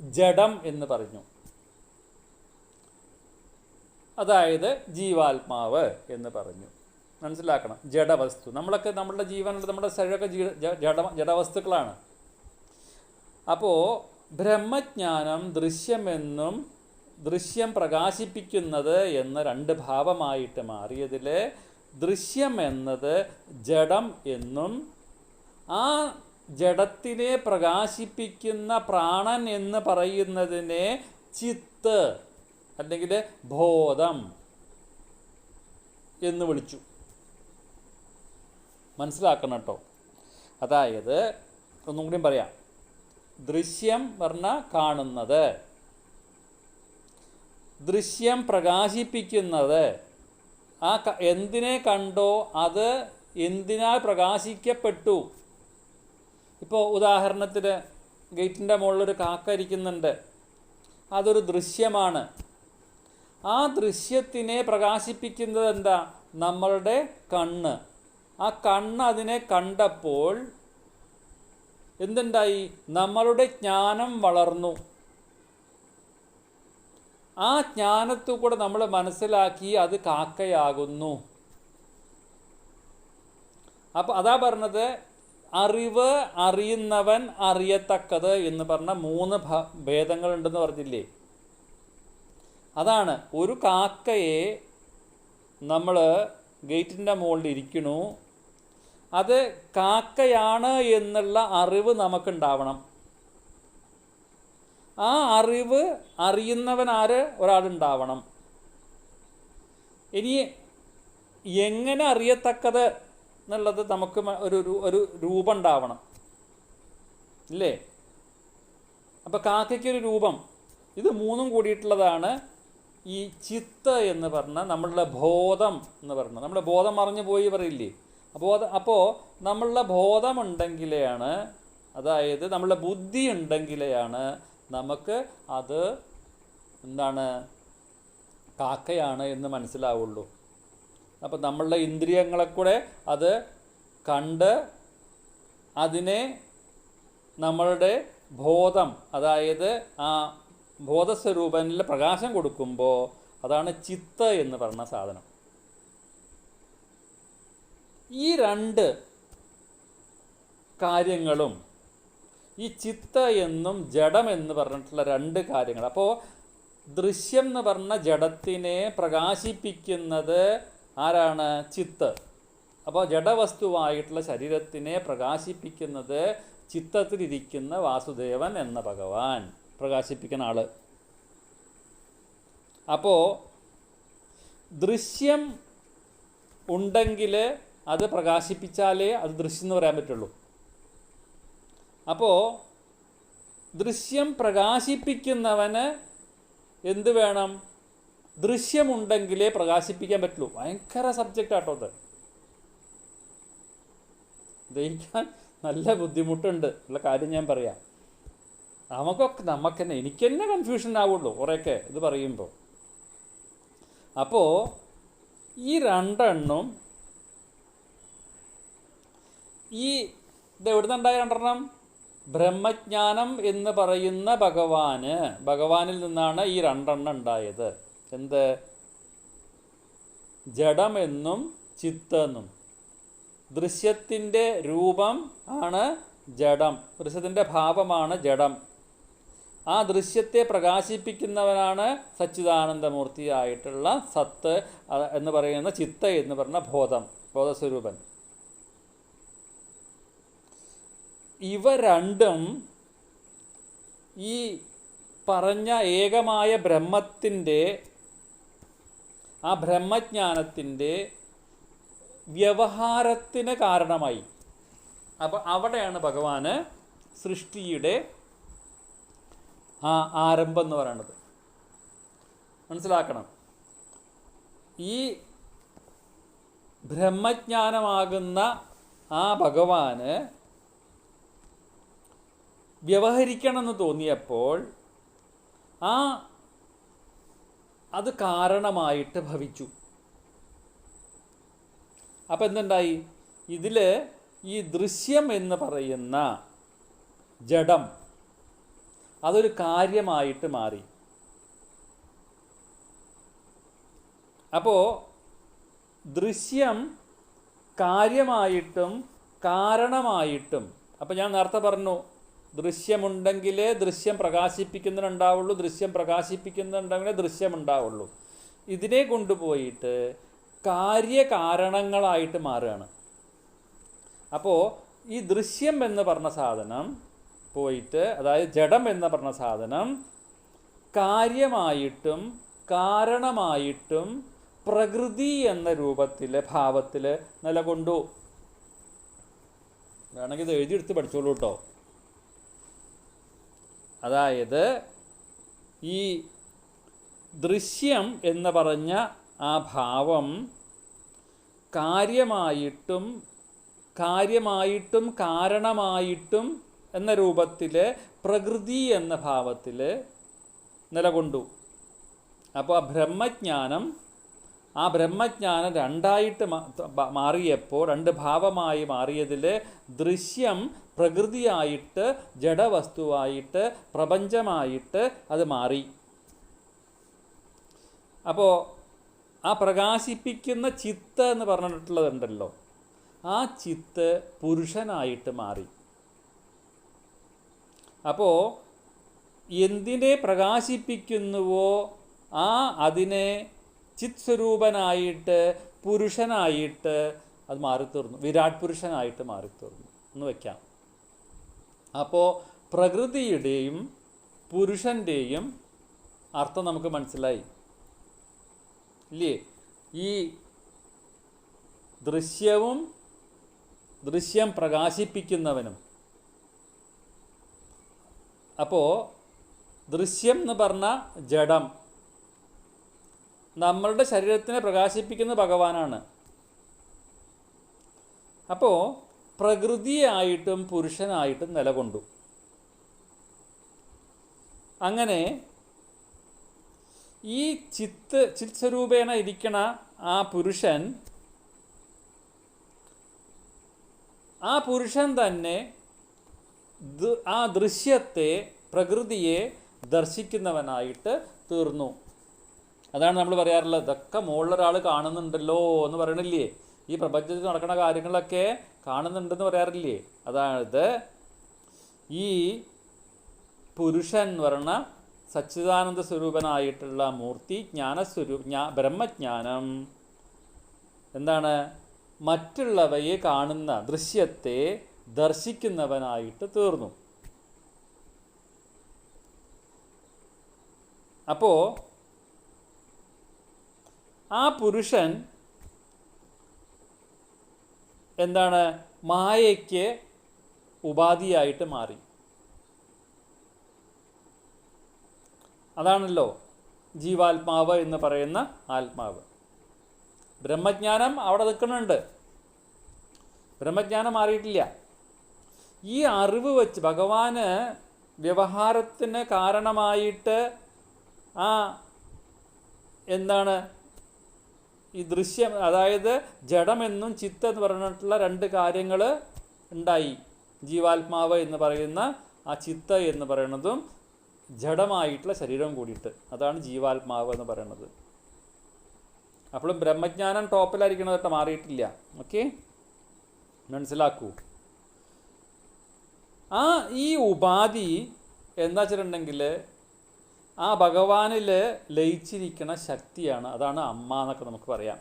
ജഡം എന്ന് പറഞ്ഞു. അതായത് ജീവാത്മാവ് എന്ന് പറഞ്ഞു. മനസ്സിലാക്കണം. ജഡവസ്തു, നമ്മളൊക്കെ നമ്മളുടെ ജീവനുള്ള നമ്മുടെ ശരീരമൊക്കെ ജഡവസ്തുക്കളാണ്. അപ്പോൾ ബ്രഹ്മജ്ഞാനം ദൃശ്യമെന്നും ദൃശ്യം പ്രകാശിപ്പിക്കുന്നത് എന്ന രണ്ട് ഭാവമായിട്ട് മാറിയതിൽ ദൃശ്യം എന്നത് ജഡം എന്നും ആ ജഡത്തിനെ പ്രകാശിപ്പിക്കുന്ന പ്രാണൻ എന്ന് പറയുന്നതിനെ ചിത്ത് അല്ലെങ്കിൽ ബോധം എന്ന് വിളിച്ചു. മനസ്സിലാക്കണം കേട്ടോ. അതായത് ഒന്നും കൂടിയും പറയാം. ദൃശ്യം പറഞ്ഞാൽ കാണുന്നത്, ദൃശ്യം പ്രകാശിപ്പിക്കുന്നത്, ആ എന്തിനെ കണ്ടോ അത് എന്തിനാൽ പ്രകാശിക്കപ്പെട്ടു. ഇപ്പോൾ ഉദാഹരണത്തിന് ഗേറ്റിൻ്റെ മുകളിലൊരു കാക്ക ഇരിക്കുന്നുണ്ട്, അതൊരു ദൃശ്യമാണ്. ആ ദൃശ്യത്തിനെ പ്രകാശിപ്പിക്കുന്നത് എന്താ? നമ്മളുടെ കണ്ണ്. ആ കണ്ണ് അതിനെ കണ്ടപ്പോൾ എന്തുണ്ടായി? നമ്മളുടെ ജ്ഞാനം വളർന്നു. ആ ജ്ഞാനത്തു കൂടെ നമ്മൾ മനസ്സിലാക്കി അത് കാക്കയാകുന്നു. അപ്പോൾ അതാ പറഞ്ഞത്, അറിവ്, അറിയുന്നവൻ, അറിയത്തക്കത് എന്ന് പറഞ്ഞ 3 ഭേദങ്ങളുണ്ടെന്ന് പറഞ്ഞില്ലേ? അതാണ്. ഒരു കാക്കയെ നമ്മൾ ഗേറ്റിൻ്റെ മുകളിൽ ഇരിക്കണു, അത് കാക്കയാണ് എന്നുള്ള അറിവ് നമുക്കുണ്ടാവണം. ആ അറിവ് അറിയുന്നവൻ ഒരാളുണ്ടാവണം. ഇനി എങ്ങനെ അറിയത്തക്കത് എന്നുള്ളത് നമുക്ക് ഒരു രൂപം ഉണ്ടാവണം, ഇല്ലേ? അപ്പോൾ കാക്കയ്ക്കൊരു രൂപം. ഇത് 3 കൂടിയിട്ടുള്ളതാണ് ഈ ചിത്ത് എന്ന് പറഞ്ഞാൽ നമ്മളുടെ ബോധം എന്ന് പറഞ്ഞാൽ. നമ്മുടെ ബോധം മറഞ്ഞു പോയി പറയില്ലേ? അപ്പോൾ നമ്മളുടെ ബോധമുണ്ടെങ്കിലെയാണ്, അതായത് നമ്മളുടെ ബുദ്ധി ഉണ്ടെങ്കിലെയാണ് നമുക്ക് അത് എന്താണ് കാക്കയാണ് എന്ന് മനസ്സിലാവുള്ളൂ. അപ്പോൾ നമ്മളുടെ ഇന്ദ്രിയങ്ങളെ കൂടെ അത് കണ്ട് അതിനെ നമ്മളുടെ ബോധം, അതായത് ആ ബോധസ്വരൂപനിൽ പ്രകാശം കൊടുക്കുമ്പോൾ അതാണ് ചിത്ത് എന്ന് പറഞ്ഞ സാധനം. ഈ 2 കാര്യങ്ങളും, ഈ ചിത്ത് എന്നും ജഡം എന്ന് പറഞ്ഞിട്ടുള്ള 2 കാര്യങ്ങൾ. അപ്പോൾ ദൃശ്യം എന്ന് പറഞ്ഞ ജഡത്തിനെ പ്രകാശിപ്പിക്കുന്നത് ആരാണ്? ചിത്ത്. അപ്പോൾ ജഡവസ്തുവായിട്ടുള്ള ശരീരത്തിനെ പ്രകാശിപ്പിക്കുന്നത് ചിത്തത്തിലിരിക്കുന്ന വാസുദേവൻ എന്ന ഭഗവാൻ, പ്രകാശിപ്പിക്കുന്ന ആള്. അപ്പോൾ ദൃശ്യം ഉണ്ടെങ്കിൽ അത് പ്രകാശിപ്പിച്ചാലേ അത് ദൃശ്യം എന്ന് പറയാൻ പറ്റുള്ളൂ. അപ്പോൾ ദൃശ്യം പ്രകാശിപ്പിക്കുന്നവന് എന്ത് വേണം? ദൃശ്യമുണ്ടെങ്കിലേ പ്രകാശിപ്പിക്കാൻ പറ്റുള്ളൂ. ഭയങ്കര സബ്ജക്റ്റ് ആട്ടോ അത്. ദഹിക്കാൻ നല്ല ബുദ്ധിമുട്ടുണ്ട് ഉള്ള കാര്യം ഞാൻ പറയാം. നമുക്ക് തന്നെ, എനിക്ക് തന്നെ കൺഫ്യൂഷൻ ആവുള്ളൂ കുറേയൊക്കെ ഇത് പറയുമ്പോൾ. അപ്പോൾ ഈ 2 എണ്ണം, ഇത് എവിടുന്നുണ്ടായ 2 എണ്ണം? ബ്രഹ്മജ്ഞാനം എന്ന് പറയുന്ന ഭഗവാനിൽ നിന്നാണ് ഈ 2 എണ്ണം ഉണ്ടായത്. എന്ത്? ജഡമെന്നും ചിത്തെന്നും. ദൃശ്യത്തിൻ്റെ രൂപം ആണ് ജഡം, ദൃശ്യത്തിൻ്റെ ഭാവമാണ് ജഡം. ആ ദൃശ്യത്തെ പ്രകാശിപ്പിക്കുന്നവനാണ് സച്ചിദാനന്ദമൂർത്തിയായിട്ടുള്ള സത്ത് എന്ന് പറയുന്ന ചിത്ത എന്ന് പറഞ്ഞ ബോധസ്വരൂപൻ. ഇവ 2ഉം ഈ പറഞ്ഞ ഏകമായ ബ്രഹ്മത്തിൻ്റെ, ആ ബ്രഹ്മജ്ഞാനത്തിൻ്റെ വ്യവഹാരത്തിന് കാരണമായി. അപ്പോൾ അവിടെയാണ് ഭഗവാന് സൃഷ്ടിയുടെ ആ ആരംഭം എന്ന് പറയുന്നത്. മനസ്സിലാക്കണം. ഈ ബ്രഹ്മജ്ഞാനമാകുന്ന ആ ഭഗവാന് വ്യവഹരിക്കണമെന്ന് തോന്നിയപ്പോൾ അത് കാരണമായിട്ട് ഭവിച്ചു. അപ്പം എന്തുണ്ടായി? ഇതിൽ ഈ ദൃശ്യം എന്ന് പറയുന്ന ജഡം അതൊരു കാര്യമായിട്ട് മാറി. അപ്പോൾ ദൃശ്യം കാര്യമായിട്ടും കാരണമായിട്ടും, അപ്പം ഞാൻ നേരത്തെ പറഞ്ഞു ദൃശ്യമുണ്ടെങ്കിലേ ദൃശ്യം പ്രകാശിപ്പിക്കുന്നുണ്ടാവുള്ളൂ, ദൃശ്യം പ്രകാശിപ്പിക്കുന്നുണ്ടെങ്കിലേ ദൃശ്യമുണ്ടാവുള്ളൂ. ഇതിനെ കൊണ്ടുപോയിട്ട് കാര്യകാരണങ്ങളായിട്ട് മാറുകയാണ്. അപ്പോൾ ഈ ദൃശ്യം എന്ന് പറഞ്ഞ സാധനം പോയിട്ട്, അതായത് ജഡം എന്ന് പറഞ്ഞ സാധനം കാര്യമായിട്ടും കാരണമായിട്ടും പ്രകൃതി എന്ന രൂപത്തിൽ ഭാവത്തിൽ നിലകൊണ്ടു. വേണമെങ്കിൽ ഇത് എഴുതിയെടുത്ത് പഠിച്ചോളൂ കേട്ടോ. അതായത് ഈ ദൃശ്യം എന്ന് പറഞ്ഞ ആ ഭാവം കാര്യമായിട്ടും കാരണമായിട്ടും എന്ന രൂപത്തിൽ പ്രകൃതി എന്ന ഭാവത്തിൽ നിലകൊണ്ടു. അപ്പോൾ ആ ബ്രഹ്മജ്ഞാനം രണ്ടായിട്ട് മാറിയപ്പോൾ, രണ്ട് ഭാവമായി മാറിയതിൽ ദൃശ്യം പ്രകൃതിയായിട്ട് ജഡവസ്തുവായിട്ട് പ്രപഞ്ചമായിട്ട് അത് മാറി. അപ്പോൾ ആ പ്രകാശിപ്പിക്കുന്ന ചിത്ത് എന്ന് പറഞ്ഞിട്ടുള്ളതുണ്ടല്ലോ, ആ ചിത്ത് പുരുഷനായിട്ട് മാറി. അപ്പോൾ എന്തിനെ പ്രകാശിപ്പിക്കുന്നുവോ അതിനെ ചിത് സ്വരൂപനായിട്ട് പുരുഷനായിട്ട് അത് മാറിത്തീർന്നു, വിരാട് പുരുഷനായിട്ട് മാറിത്തീർന്നു എന്ന് വയ്ക്കാം. അപ്പോൾ പ്രകൃതിയുടെയും പുരുഷൻ്റെയും അർത്ഥം നമുക്ക് മനസ്സിലായി ഇല്ലേ? ഈ ദൃശ്യം പ്രകാശിപ്പിക്കുന്നവനും. അപ്പോൾ ദൃശ്യം എന്ന് പറഞ്ഞ ജഡം നമ്മളുടെ ശരീരത്തിനെ പ്രകാശിപ്പിക്കുന്ന ഭഗവാനാണ്. അപ്പോൾ പ്രകൃതിയായിട്ടും പുരുഷനായിട്ടും നിലകൊണ്ടു. അങ്ങനെ ഈ ചിത്ത് സ്വരൂപേണ ഇരിക്കണ ആ പുരുഷൻ തന്നെ ആ ദൃശ്യത്തെ, പ്രകൃതിയെ ദർശിക്കുന്നവനായിട്ട് തീർന്നു. അതാണ് നമ്മൾ പറയാറുള്ളത്, ഇതൊക്കെ മുകളിലൊരാൾ കാണുന്നുണ്ടല്ലോ എന്ന് പറയണില്ലേ? ഈ പ്രപഞ്ചത്തിൽ നടക്കുന്ന കാര്യങ്ങളൊക്കെ കാണുന്നുണ്ടെന്ന് പറയാറില്ലേ? അതായത് ഈ പുരുഷൻ എന്ന് പറഞ്ഞ സച്ചിദാനന്ദ സ്വരൂപനായിട്ടുള്ള മൂർത്തി ബ്രഹ്മജ്ഞാനം എന്താണ്? മറ്റുള്ളവയെ കാണുന്ന ദൃശ്യത്തെ ദർശിക്കുന്നവനായിട്ട് തീർന്നു. അപ്പോൾ ആ പുരുഷൻ എന്താണ്? മായയ്ക്ക് ഉപാധിയായിട്ട് മാറി. അതാണല്ലോ ജീവാത്മാവ് എന്ന് പറയുന്ന ആത്മാവ്. ബ്രഹ്മജ്ഞാനം അവിടെ നിൽക്കുന്നുണ്ട്, ബ്രഹ്മജ്ഞാനം മാറിയിട്ടില്ല. ഈ അറിവ് വെച്ച് ഭഗവാന് വ്യവഹാരത്തിന് കാരണമായിട്ട് എന്താണ് ഈ ദൃശ്യം, അതായത് ജഡമെന്നും ചിത്ത് എന്ന് പറഞ്ഞിട്ടുള്ള രണ്ട് കാര്യങ്ങൾ ഉണ്ടായി. ജീവാത്മാവ് എന്ന് പറയുന്ന ആ ചിത്ത് എന്ന് പറയുന്നതും ജഡമായിട്ടുള്ള ശരീരം കൂടിയിട്ട്, അതാണ് ജീവാത്മാവ് എന്ന് പറയുന്നത്. അപ്പോഴും ബ്രഹ്മജ്ഞാനം ടോപ്പിലായിരിക്കണത് കേട്ടോ, മാറിയിട്ടില്ല. ഓക്കെ, മനസ്സിലാക്കൂ. ഈ ഉപാധി എന്താ വെച്ചിട്ടുണ്ടെങ്കിൽ ആ ഭഗവാനിൽ ലയിച്ചിരിക്കുന്ന ശക്തിയാണ്. അതാണ് അമ്മ എന്നൊക്കെ നമുക്ക് പറയാം.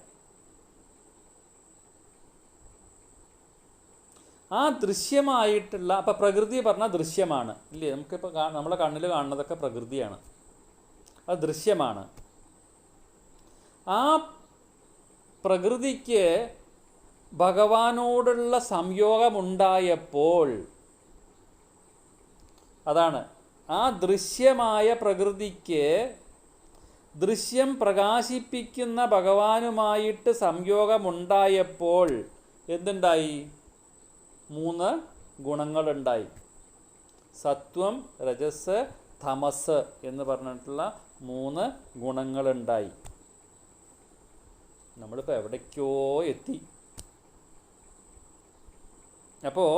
ആ ദൃശ്യമായിട്ടുള്ള, അപ്പം പ്രകൃതി പറഞ്ഞാൽ ദൃശ്യമാണ് ഇല്ലേ? നമുക്കിപ്പോൾ നമ്മളെ കണ്ണിൽ കാണുന്നതൊക്കെ പ്രകൃതിയാണ്, അത് ദൃശ്യമാണ്. ആ പ്രകൃതിക്ക് ഭഗവാനോടുള്ള സംയോഗമുണ്ടായപ്പോൾ, അതാണ് ആ ദൃശ്യമായ പ്രകൃതിക്ക് ദൃശ്യം പ്രകാശിപ്പിക്കുന്ന ഭഗവാനുമായിട്ട് സംയോഗമുണ്ടായപ്പോൾ എന്തുണ്ടായി? 3 ഗുണങ്ങളുണ്ടായി. സത്വം, രജസ്, തമസ് എന്ന് പറഞ്ഞിട്ടുള്ള 3 ഗുണങ്ങളുണ്ടായി. നമ്മളിപ്പോൾ എവിടേക്കോ എത്തി. അപ്പോൾ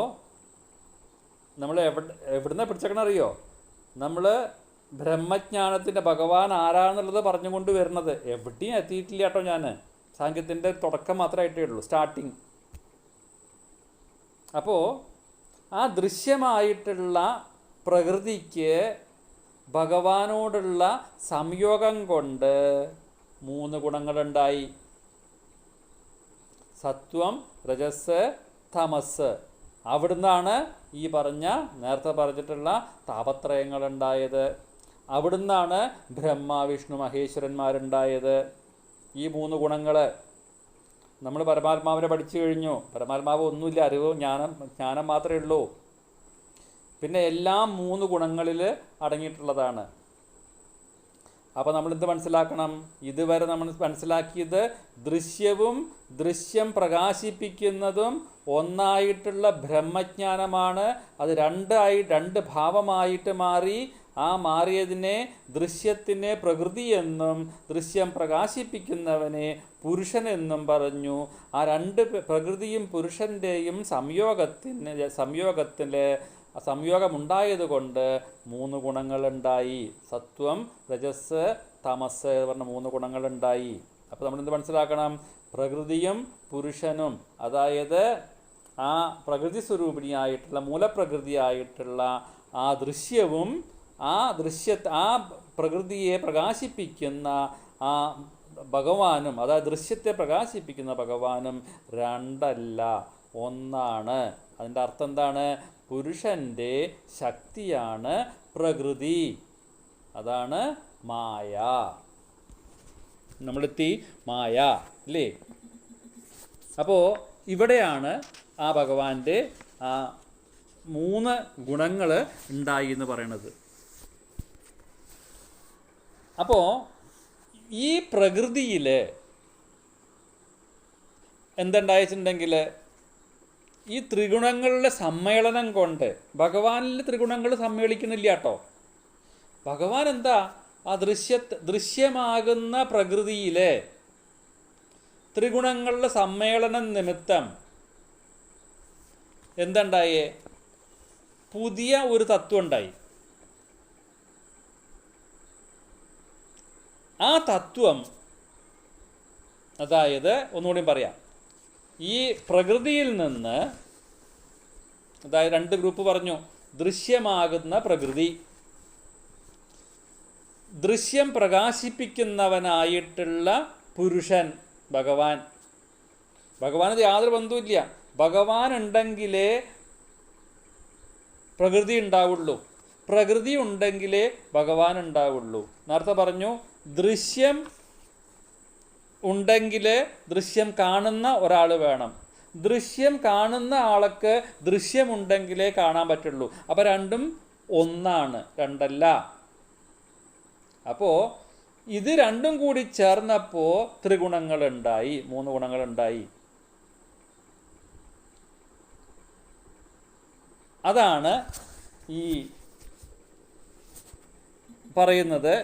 നമ്മൾ എവിടുന്ന പിടിച്ചേക്കണം അറിയോ? നമ്മൾ ബ്രഹ്മജ്ഞാനത്തിൻ്റെ ഭഗവാൻ ആരാന്നുള്ളത് പറഞ്ഞുകൊണ്ട് വരുന്നത് എവിടെയും എത്തിയിട്ടില്ല കേട്ടോ. ഞാൻ സാങ്കേതിൻ്റെ തുടക്കം മാത്രമായിട്ടേ ഉള്ളൂ, സ്റ്റാർട്ടിങ്. അപ്പോൾ ആ ദൃശ്യമായിട്ടുള്ള പ്രകൃതിക്ക് ഭഗവാനോടുള്ള സംയോഗം കൊണ്ട് 3 ഗുണങ്ങളുണ്ടായി. സത്വം, രജസ്, തമസ്. അവിടുന്നാണ് ഈ പറഞ്ഞ നേരത്തെ പറഞ്ഞിട്ടുള്ള താപത്രയങ്ങളുണ്ടായത്. അവിടുന്നാണ് ബ്രഹ്മ, വിഷ്ണു, മഹേശ്വരന്മാരുണ്ടായത്. ഈ 3 ഗുണങ്ങൾ നമ്മൾ പരമാത്മാവിനെ പഠിച്ചു കഴിഞ്ഞു. പരമാത്മാവ് ഒന്നുമില്ല, അറിവ്, ജ്ഞാനം മാത്രമേ ഉള്ളൂ. പിന്നെ എല്ലാം 3 ഗുണങ്ങളിൽ അടങ്ങിയിട്ടുള്ളതാണ്. അപ്പോൾ നമ്മളെന്ത് മനസ്സിലാക്കണം? ഇതുവരെ നമ്മൾ മനസ്സിലാക്കിയത് ദൃശ്യവും ദൃശ്യം പ്രകാശിപ്പിക്കുന്നതും ഒന്നായിട്ടുള്ള ബ്രഹ്മജ്ഞാനമാണ്. അത് 2 ഭാവമായിട്ട് മാറി. ആ മാറിയതിനെ ദൃശ്യത്തിനെ പ്രകൃതി എന്നും ദൃശ്യം പ്രകാശിപ്പിക്കുന്നവനെ പുരുഷനെന്നും പറഞ്ഞു. ആ 2 പ്രകൃതിയും പുരുഷൻ്റെയും സംയോഗമുണ്ടായത് കൊണ്ട് 3 ഗുണങ്ങളുണ്ടായി. സത്വം, രജസ്, തമസ് പറഞ്ഞ 3 ഗുണങ്ങളുണ്ടായി. അപ്പോൾ നമ്മളെന്ത് മനസ്സിലാക്കണം? പ്രകൃതിയും പുരുഷനും, അതായത് ആ പ്രകൃതി സ്വരൂപിണിയായിട്ടുള്ള മൂലപ്രകൃതിയായിട്ടുള്ള ആ ദൃശ്യവും ആ പ്രകൃതിയെ പ്രകാശിപ്പിക്കുന്ന ആ ഭഗവാനും, അതായത് ദൃശ്യത്തെ പ്രകാശിപ്പിക്കുന്ന ഭഗവാനും 2 അല്ല, 1 അതിൻ്റെ അർത്ഥം എന്താണ്? പുരുഷൻ്റെ ശക്തിയാണ് പ്രകൃതി, അതാണ് മായ. നമ്മളെത്തി മായ അല്ലേ? അപ്പോൾ ഇവിടെയാണ് ആ ഭഗവാന്റെ ആ 3 ഗുണങ്ങൾ ഉണ്ടായി എന്ന് പറയണത്. അപ്പോൾ ഈ പ്രകൃതിയിൽ എന്തുണ്ടായിട്ടുണ്ടെങ്കിൽ ഈ ത്രിഗുണങ്ങളുടെ സമ്മേളനം കൊണ്ട്, ഭഗവാനിൽ ത്രിഗുണങ്ങൾ സമ്മേളിക്കുന്നില്ല കേട്ടോ. ഭഗവാൻ എന്താ? ആ ദൃശ്യമാകുന്ന പ്രകൃതിയിലെ ത്രിഗുണങ്ങളുടെ സമ്മേളനം നിമിത്തം എന്തുണ്ടായേ? പുതിയ ഒരു തത്വം ഉണ്ടായി. ആ തത്വം, അതായത് ഒന്നുകൂടി പറയാം, ഈ പ്രകൃതിയിൽ നിന്ന്, അതായത് 2 ഗ്രൂപ്പ് പറഞ്ഞു. ദൃശ്യമാകുന്ന പ്രകൃതി, ദൃശ്യം പ്രകാശിപ്പിക്കുന്നവനായിട്ടുള്ള പുരുഷൻ ഭഗവാൻ. ഭഗവാനത് യാതൊരു ബന്ധവുമില്ല. ഭഗവാൻ ഉണ്ടെങ്കിലേ പ്രകൃതി ഉണ്ടാവുള്ളൂ, പ്രകൃതി ഉണ്ടെങ്കിലേ ഭഗവാൻ ഉണ്ടാവുള്ളൂ. നേരത്തെ പറഞ്ഞു, ദൃശ്യം ഉണ്ടെങ്കിൽ ദൃശ്യം കാണുന്ന ഒരാൾ വേണം. ദൃശ്യം കാണുന്ന ആൾക്ക് ദൃശ്യമുണ്ടെങ്കിലേ കാണാൻ പറ്റുള്ളൂ. അപ്പോൾ 2 ഒന്നാണ്, 2 അല്ല. അപ്പോൾ ഇത് 2 കൂടി ചേർന്നപ്പോൾ ത്രിഗുണങ്ങളുണ്ടായി, 3 ഗുണങ്ങളുണ്ടായി. അതാണ് ഈ പറയുന്നത്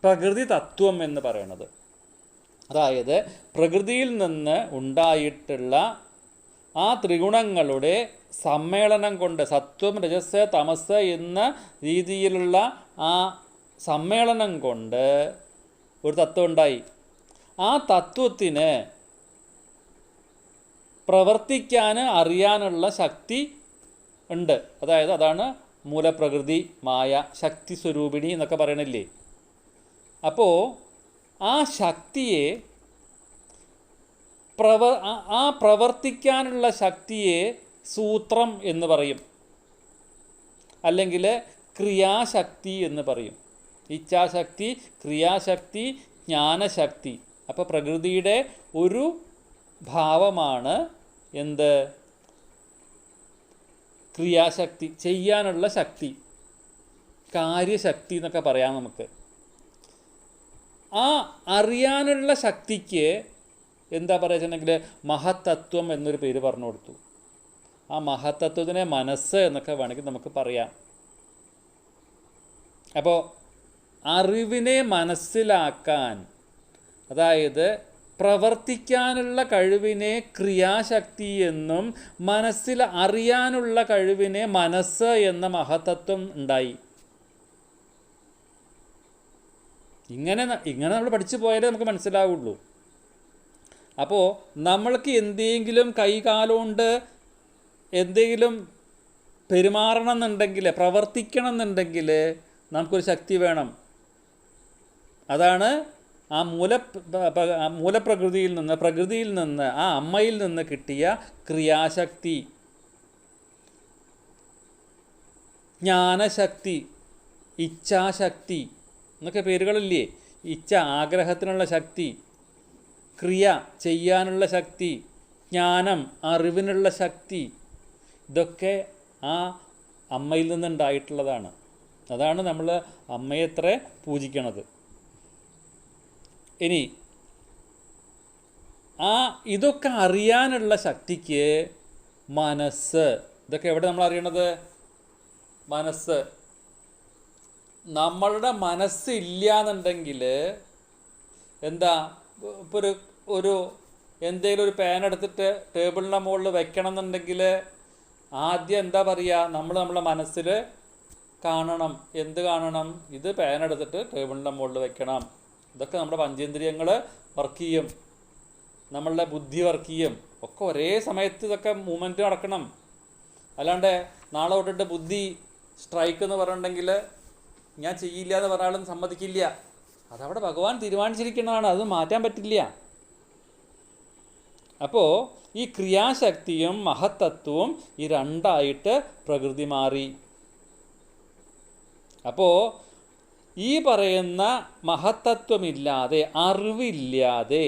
പ്രകൃതി തത്വം എന്ന് പറയുന്നത്. അതായത് പ്രകൃതിയിൽ നിന്ന് ഉണ്ടായിട്ടുള്ള ആ ത്രിഗുണങ്ങളുടെ സമ്മേളനം കൊണ്ട്, സത്വം, രജസ്, തമസ് എന്ന രീതിയിലുള്ള ആ സമ്മേളനം കൊണ്ട് ഒരു തത്വം ഉണ്ടായി. ആ തത്വത്തിന് പ്രവർത്തിക്കാൻ അറിയാനുള്ള ശക്തി ഉണ്ട്. അതായത് അതാണ് മൂലപ്രകൃതി, മായ, ശക്തി സ്വരൂപിണി എന്നൊക്കെ പറയണില്ലേ. അപ്പോൾ ആ ശക്തിയെ പ്രവർത്തിക്കാനുള്ള ശക്തിയെ സൂത്രം എന്ന് പറയും, അല്ലെങ്കിൽ ക്രിയാശക്തി എന്ന് പറയും. ഇച്ഛാശക്തി, ക്രിയാശക്തി, ജ്ഞാനശക്തി. അപ്പോൾ പ്രകൃതിയുടെ ഒരു ഭാവമാണ് എന്ത്? ക്രിയാശക്തി, ചെയ്യാനുള്ള ശക്തി, കാര്യശക്തി എന്നൊക്കെ പറയാം നമുക്ക്. ആ അറിയാനുള്ള ശക്തിക്ക് എന്താ പറയുകയെന്നുണ്ടെങ്കിൽ മഹത്തത്വം എന്നൊരു പേര് പറഞ്ഞു കൊടുത്തു. ആ മഹത്തത്വത്തിനെ മനസ്സ് എന്നൊക്കെ വേണമെങ്കിൽ നമുക്ക് പറയാം. അപ്പോൾ അറിവിനെ മനസ്സിലാക്കാൻ, അതായത് പ്രവർത്തിക്കാനുള്ള കഴിവിനെ ക്രിയാശക്തി എന്നും മനസ്സിൽ അറിയാനുള്ള കഴിവിനെ മനസ്സ് എന്ന മഹത്തത്വം ഉണ്ടായി. ഇങ്ങനെ നമ്മൾ പഠിച്ചു പോയാലേ നമുക്ക് മനസ്സിലാവുള്ളൂ. അപ്പോൾ നമ്മൾക്ക് എന്തെങ്കിലും കൈകാലുകൊണ്ട് എന്തെങ്കിലും പെരുമാറണം എന്നുണ്ടെങ്കിൽ, പ്രവർത്തിക്കണം എന്നുണ്ടെങ്കിൽ നമുക്കൊരു ശക്തി വേണം. അതാണ് ആ പ്രകൃതിയിൽ നിന്ന് ആ അമ്മയിൽ നിന്ന് കിട്ടിയ ക്രിയാശക്തി, ജ്ഞാനശക്തി, ഇച്ഛാശക്തി എന്നൊക്കെ പേരുകളില്ലേ. ഇച്ഛ ആഗ്രഹത്തിനുള്ള ശക്തി, ക്രിയ ചെയ്യാനുള്ള ശക്തി, ജ്ഞാനം അറിവിനുള്ള ശക്തി, ഇതൊക്കെ ആ അമ്മയിൽ നിന്നുണ്ടായിട്ടുള്ളതാണ്. അതാണ് നമ്മൾ അമ്മയെ എത്ര പൂജിക്കണത്. ഇനി ഇതൊക്കെ അറിയാനുള്ള ശക്തിക്ക് മനസ്സ്, ഇതൊക്കെ എവിടെ നമ്മൾ അറിയണത്? മനസ്സ്. നമ്മളുടെ മനസ്സില്ല എന്നുണ്ടെങ്കിൽ എന്താ, ഇപ്പോൾ ഒരു എന്തെങ്കിലും ഒരു പേന എടുത്തിട്ട് ടേബിളിൻ്റെ മുകളിൽ വെക്കണം എന്നുണ്ടെങ്കിൽ ആദ്യം എന്താ പറയുക? നമ്മളെ മനസ്സിൽ കാണണം. എന്ത് കാണണം? ഇത് പേന എടുത്തിട്ട് ടേബിളിൻ്റെ മുകളിൽ വെക്കണം. ഇതൊക്കെ നമ്മുടെ പഞ്ചേന്ദ്രിയങ്ങൾ വർക്ക് ചെയ്യും, നമ്മളുടെ ബുദ്ധി വർക്ക് ചെയ്യും. ഒക്കെ ഒരേ സമയത്ത് ഇതൊക്കെ മൂവ്മെൻറ്റ് നടക്കണം. അല്ലാണ്ട് നാളെ തൊട്ടിട്ട് ബുദ്ധി സ്ട്രൈക്ക് എന്ന് പറഞ്ഞിട്ടുണ്ടെങ്കിൽ ഞാൻ ചെയ്യില്ല എന്ന് പറയാനും സമ്മതിക്കില്ല. അതവിടെ ഭഗവാൻ തീരുമാനിച്ചിരിക്കുന്നതാണ്, അത് മാറ്റാൻ പറ്റില്ല. അപ്പോൾ ഈ ക്രിയാശക്തിയും മഹത്തത്വവും ഈ രണ്ടായിട്ട് പ്രകൃതി മാറി. അപ്പോൾ ഈ പറയുന്ന മഹത്തത്വമില്ലാതെ, അറിവില്ലാതെ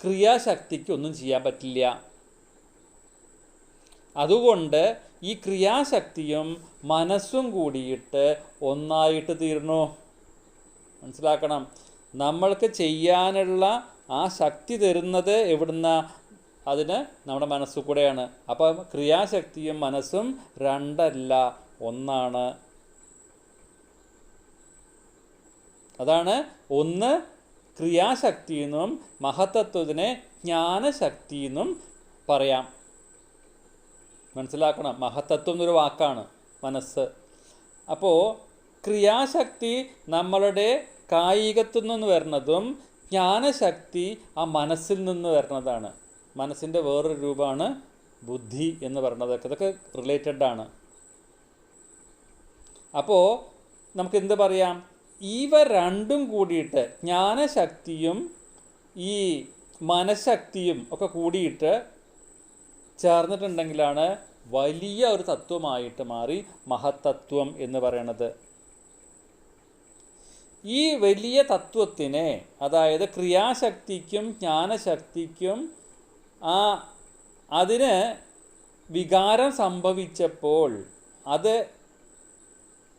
ക്രിയാശക്തിക്ക് ഒന്നും ചെയ്യാൻ പറ്റില്ല. അതുകൊണ്ട് ഈ ക്രിയാശക്തിയും മനസ്സും കൂടിയിട്ട് ഒന്നായിട്ട് തീർന്നു. മനസ്സിലാക്കണം. നമ്മൾക്ക് ചെയ്യാനുള്ള ആ ശക്തി തരുന്നത് എവിടുന്ന? അതിന് നമ്മുടെ മനസ്സു കൂടെയാണ്. അപ്പം ക്രിയാശക്തിയും മനസ്സും രണ്ടല്ല, ഒന്നാണ്. അതാണ് ഒന്ന് ക്രിയാശക്തി എന്നും മഹത്തത്വത്തിനെ ജ്ഞാനശക്തി എന്നും പറയാം. മനസ്സിലാക്കണം. മഹത്തത്വം എന്നൊരു വാക്കാണ് മനസ്സ്. അപ്പോൾ ക്രിയാശക്തി നമ്മളുടെ കായികത്തിൽ നിന്ന് വരുന്നതും ജ്ഞാനശക്തി ആ മനസ്സിൽ നിന്ന് വരുന്നതാണ്. മനസ്സിൻ്റെ വേറൊരു രൂപമാണ് ബുദ്ധി എന്ന് പറയുന്നത്. ഇതൊക്കെ റിലേറ്റഡാണ്. അപ്പോൾ നമുക്ക് എന്ത് പറയാം? ഇവ രണ്ടും കൂടിയിട്ട്, ജ്ഞാനശക്തിയും ഈ മനഃശക്തിയും ഒക്കെ കൂടിയിട്ട് ചേർന്നിട്ടുണ്ടെങ്കിലാണ് വലിയ ഒരു തത്വമായിട്ട് മാറി മഹത്തത്വം എന്ന് പറയണത്. ഈ വലിയ തത്വത്തിനെ, അതായത് ക്രിയാശക്തിക്കും ജ്ഞാനശക്തിക്കും അതിന് വികാരം സംഭവിച്ചപ്പോൾ,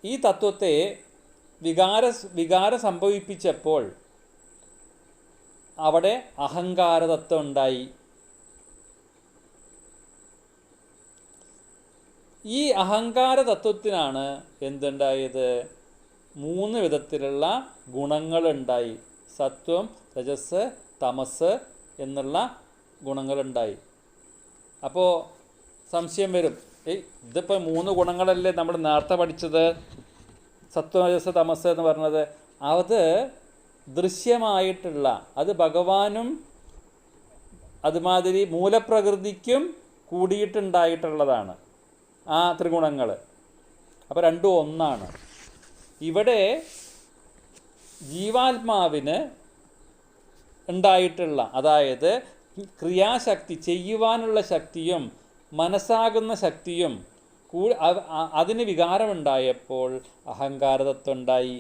ഈ തത്വത്തെ വികാരം സംഭവിപ്പിച്ചപ്പോൾ അവിടെ അഹങ്കാരതത്വം ഉണ്ടായി. ഈ അഹങ്കാരതത്വത്തിനാണ് എന്തുണ്ടായത്? 3 വിധത്തിലുള്ള ഗുണങ്ങളുണ്ടായി. സത്വം, രജസ്, തമസ് എന്നുള്ള ഗുണങ്ങളുണ്ടായി. അപ്പോൾ സംശയം വരും, ഇതിപ്പോൾ 3 ഗുണങ്ങളല്ലേ നമ്മൾ നേരത്തെ പഠിച്ചത്, സത്വം, രജസ്, തമസ് എന്ന് പറഞ്ഞത്? അത് ദൃശ്യമായിട്ടുള്ള, അത് ഭഗവാനും അതുമാതിരി മൂലപ്രകൃതിക്കും കൂടിയിട്ടുണ്ടായിട്ടുള്ളതാണ് ആ ത്രിഗുണങ്ങൾ. അപ്പോൾ രണ്ടും ഒന്നാണ്. ഇവിടെ ജീവാത്മാവിന് ഉണ്ടായിട്ടുള്ള, അതായത് ക്രിയാശക്തി ചെയ്യുവാനുള്ള ശക്തിയും മനസ്സാകുന്ന ശക്തിയും അതിന് വികാരമുണ്ടായപ്പോൾ അഹങ്കാരതത്വം ഉണ്ടായി.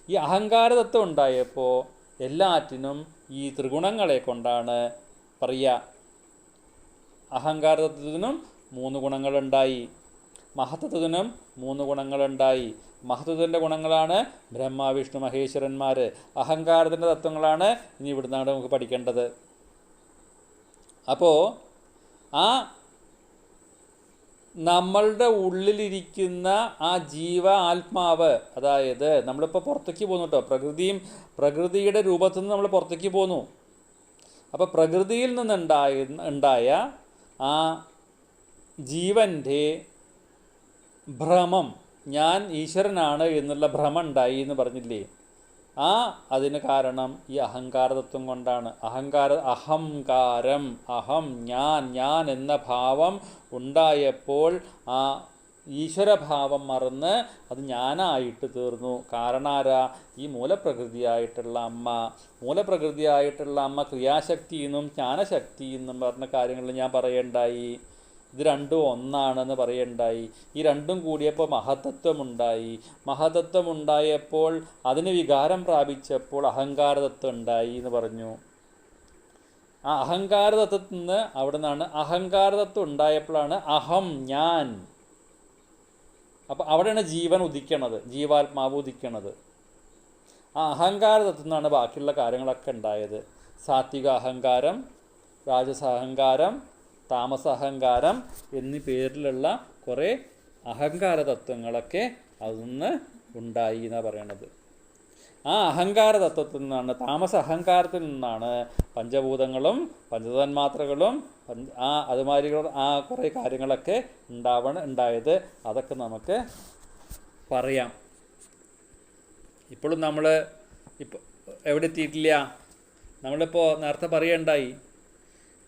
ഈ അഹങ്കാരതത്വം ഉണ്ടായപ്പോൾ എല്ലാറ്റിനും ഈ ത്രിഗുണങ്ങളെ കൊണ്ടാണ് പറയുക. അഹങ്കാരതത്വത്തിനും 3 ഗുണങ്ങളുണ്ടായി, മഹത്തത്വത്തിനും 3 ഗുണങ്ങളുണ്ടായി. മഹത്വത്തിൻ്റെ ഗുണങ്ങളാണ് ബ്രഹ്മ, വിഷ്ണു, മഹേശ്വരന്മാർ. അഹങ്കാരത്തിൻ്റെ തത്വങ്ങളാണ് ഇനി ഇവിടുന്നാണ് നമുക്ക് പഠിക്കേണ്ടത്. അപ്പോൾ ആ നമ്മളുടെ ഉള്ളിലിരിക്കുന്ന ആ ആത്മാവ്, അതായത് നമ്മളിപ്പോൾ പുറത്തേക്ക് പോന്നു കേട്ടോ, പ്രകൃതിയുടെ രൂപത്തിൽ നിന്ന് നമ്മൾ പുറത്തേക്ക് പോന്നു. അപ്പോൾ പ്രകൃതിയിൽ നിന്നുണ്ടായ ആ ജീവൻ്റെ ഭ്രമം, ഞാൻ ഈശ്വരനാണ് എന്നുള്ള ഭ്രമം ഉണ്ടായി എന്ന് പറഞ്ഞില്ലേ, അതിന് കാരണം ഈ അഹങ്കാരതത്വം കൊണ്ടാണ്. അഹങ്കാരം, ഞാൻ എന്ന ഭാവം ഉണ്ടായപ്പോൾ ആ ഈശ്വരഭാവം മറന്ന് അത് ഞാനായിട്ട് തീർന്നു. കാരണം ആരാ? ഈ മൂലപ്രകൃതിയായിട്ടുള്ള അമ്മ ക്രിയാശക്തി എന്നും ജ്ഞാനശക്തി എന്നും പറഞ്ഞ കാര്യങ്ങൾ ഞാൻ പറയണ്ടായി. ഇത് രണ്ടും ഒന്നാണെന്ന് പറയണ്ടായി. ഈ രണ്ടും കൂടിയപ്പോൾ മഹതത്വം ഉണ്ടായപ്പോൾ അതിന് വികാരം പ്രാപിച്ചപ്പോൾ അഹങ്കാരതത്വം ഉണ്ടായി എന്ന് പറഞ്ഞു. ആ അഹങ്കാരതത്വത്തിൽ നിന്ന് അവിടെ നിന്നാണ് അഹങ്കാരതത്വം ഉണ്ടായപ്പോഴാണ് അഹം, ഞാൻ. അപ്പം അവിടെയാണ് ജീവൻ ഉദിക്കണത്, ജീവാത്മാവ് ഉദിക്കണത്. ആ അഹങ്കാരതത്വത്തിൽ നിന്നാണ് ബാക്കിയുള്ള കാര്യങ്ങളൊക്കെ ഉണ്ടായത്. സാത്വിക അഹങ്കാരം, രാജസ അഹങ്കാരം, താമസ അഹങ്കാരം എന്നീ പേരിലുള്ള കുറേ അഹങ്കാര തത്വങ്ങളൊക്കെ അതിൽ നിന്ന് ഉണ്ടായി എന്നാണ് പറയണത്. ആ അഹങ്കാര തത്വത്തിൽ നിന്നാണ്, താമസ അഹങ്കാരത്തിൽ നിന്നാണ് പഞ്ചഭൂതങ്ങളും പഞ്ചതന്മാത്രകളും അതുമാതിരി കുറേ കാര്യങ്ങളൊക്കെ ഉണ്ടായത്. അതൊക്കെ നമുക്ക് പറയാം. ഇപ്പോഴും നമ്മൾ എവിടെ എത്തിയിട്ടില്ല. നമ്മളിപ്പോൾ നേരത്തെ പറയുണ്ടായി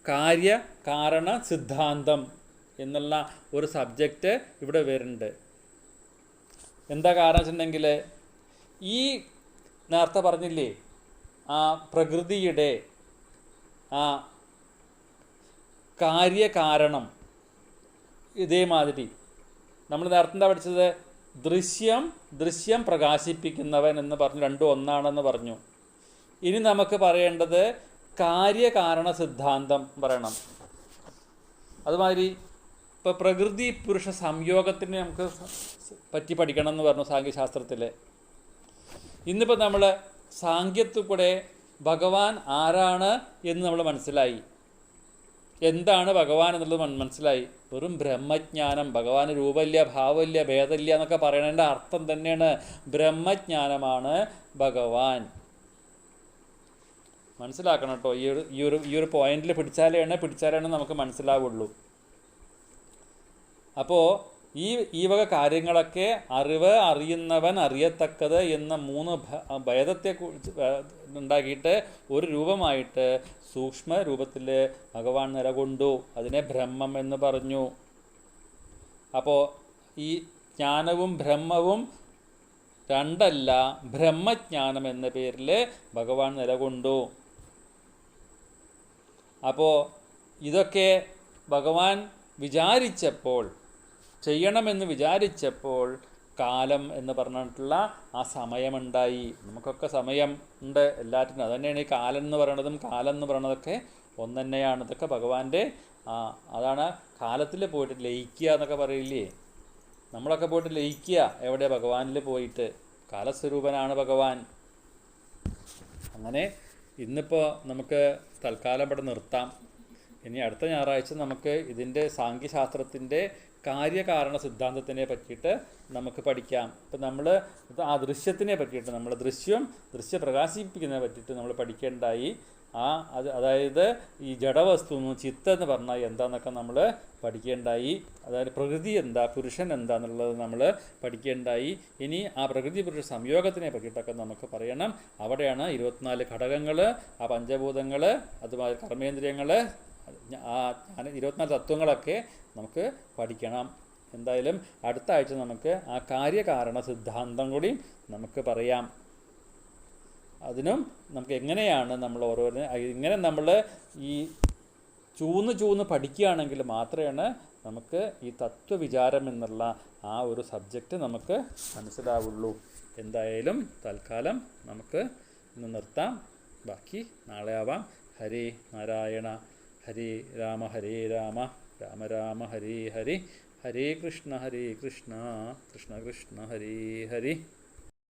കാര്യകാരണ സിദ്ധാന്തം എന്നുള്ള ഒരു സബ്ജക്റ്റ് ഇവിടെ വരുന്നുണ്ട്. എന്താ കാരണം വെച്ചിട്ടുണ്ടെങ്കിൽ, ഈ നേരത്തെ പറഞ്ഞില്ലേ ആ പ്രകൃതിയുടെ ആ കാര്യകാരണം, ഇതേമാതിരി നമ്മൾ നേരത്തെ എന്താ പഠിച്ചത്? ദൃശ്യം പ്രകാശിപ്പിക്കുന്നവൻ എന്ന് പറഞ്ഞു, രണ്ടും ഒന്നാണെന്ന് പറഞ്ഞു. ഇനി നമുക്ക് പറയേണ്ടത് കാര്യകാരണ സിദ്ധാന്തം പറയണം. അതുമാതിരി ഇപ്പോൾ പ്രകൃതി പുരുഷ സംയോഗത്തിന് നമുക്ക് പറ്റി പഠിക്കണം എന്ന് പറഞ്ഞു സാഖ്യശാസ്ത്രത്തിൽ. ഇന്നിപ്പോൾ നമ്മൾ സാഖ്യത്തിൽ കൂടെ ഭഗവാൻ ആരാണ് എന്ന് നമ്മൾ മനസ്സിലായി. എന്താണ് ഭഗവാൻ എന്നുള്ളത് മനസ്സിലായി. വെറും ബ്രഹ്മജ്ഞാനം, ഭഗവാന് രൂപമില്ല, ഭാവമില്ല, ഭേദമില്ല എന്നൊക്കെ പറയണതിൻ്റെ അർത്ഥം തന്നെയാണ് ബ്രഹ്മജ്ഞാനമാണ് ഭഗവാൻ. മനസ്സിലാക്കണം കേട്ടോ. ഈ ഒരു പോയിന്റിൽ പിടിച്ചാലാണ് നമുക്ക് മനസ്സിലാവുള്ളൂ. അപ്പോൾ ഈ വക കാര്യങ്ങളൊക്കെ അറിയുന്നവൻ, അറിയത്തക്കത് എന്ന 3 ഭേദത്തെ ഉണ്ടാക്കിയിട്ട് ഒരു രൂപമായിട്ട് സൂക്ഷ്മ രൂപത്തിൽ ഭഗവാൻ നിലകൊണ്ടു. അതിനെ ബ്രഹ്മം എന്ന് പറഞ്ഞു. അപ്പോൾ ഈ ജ്ഞാനവും ബ്രഹ്മവും രണ്ടല്ല, ബ്രഹ്മജ്ഞാനം എന്ന പേരിൽ ഭഗവാൻ നിലകൊണ്ടു. അപ്പോൾ ഇതൊക്കെ ഭഗവാൻ ചെയ്യണമെന്ന് വിചാരിച്ചപ്പോൾ കാലം എന്ന് പറഞ്ഞിട്ടുള്ള ആ സമയമുണ്ടായി. നമുക്കൊക്കെ സമയം ഉണ്ട് എല്ലാറ്റിനും. അതുതന്നെയാണ് ഈ കാലം എന്ന് പറയണതും കാലം എന്ന് പറയണതൊക്കെ ഒന്ന് തന്നെയാണ്. ഇതൊക്കെ ഭഗവാന്റെ അതാണ് കാലത്തിൽ പോയിട്ട് ലയിക്കുക എന്നൊക്കെ പറയില്ലേ. നമ്മളൊക്കെ പോയിട്ട് ലയിക്കുക എവിടെ? ഭഗവാനിൽ പോയിട്ട്. കാലസ്വരൂപനാണ് ഭഗവാൻ. അങ്ങനെ ഇന്നിപ്പോൾ നമുക്ക് തൽക്കാലം ഇവിടെ നിർത്താം. ഇനി അടുത്ത ഞായറാഴ്ച നമുക്ക് ഇതിൻ്റെ സാഖ്യശാസ്ത്രത്തിൻ്റെ കാര്യകാരണ സിദ്ധാന്തത്തിനെ പറ്റിയിട്ട് നമുക്ക് പഠിക്കാം. ഇപ്പം നമ്മൾ ആ ദൃശ്യത്തിനെ പറ്റിയിട്ട്, നമ്മൾ ദൃശ്യപ്രകാശിപ്പിക്കുന്നതിനെ പറ്റിയിട്ട് നമ്മൾ പഠിക്കേണ്ടായി. അതായത് ഈ ജഡവസ്തു ചിത്തം എന്ന് പറഞ്ഞാൽ എന്താണെന്നൊക്കെ നമ്മൾ പഠിക്കേണ്ടായി. അതായത് പ്രകൃതി എന്താ, പുരുഷൻ എന്താണെന്നുള്ളത് നമ്മൾ പഠിക്കേണ്ടായി. ഇനി ആ പ്രകൃതി പുരുഷ സംയോഗത്തിനെ പറ്റിയിട്ടൊക്കെ നമുക്ക് പറയണം. അവിടെയാണ് 24 ഘടകങ്ങൾ, ആ പഞ്ചഭൂതങ്ങൾ, അതുമാതിരി കർമ്മേന്ദ്രിയങ്ങൾ, ആ 24 തത്വങ്ങളൊക്കെ നമുക്ക് പഠിക്കണം. എന്തായാലും അടുത്ത ആഴ്ച നമുക്ക് ആ കാര്യകാരണ സിദ്ധാന്തം കൂടി നമുക്ക് പറയാം. അതിനും നമുക്ക് എങ്ങനെയാണ് നമ്മൾ ഇങ്ങനെ നമ്മൾ ഈ ചൂന്ന് പഠിക്കുകയാണെങ്കിൽ മാത്രമേ നമുക്ക് ഈ തത്വവിചാരം എന്നുള്ള ആ ഒരു സബ്ജക്റ്റ് നമുക്ക് മനസ്സിലാവുള്ളൂ. എന്തായാലും തൽക്കാലം നമുക്ക് ഇന്ന് നിർത്താം. ബാക്കി നാളെ ആവാം. ഹരേ നാരായണ, ഹരേ രാമ രാമ രാമ ഹരേ ഹരേ, ഹരേ കൃഷ്ണ കൃഷ്ണ കൃഷ്ണ ഹരേ ഹരേ.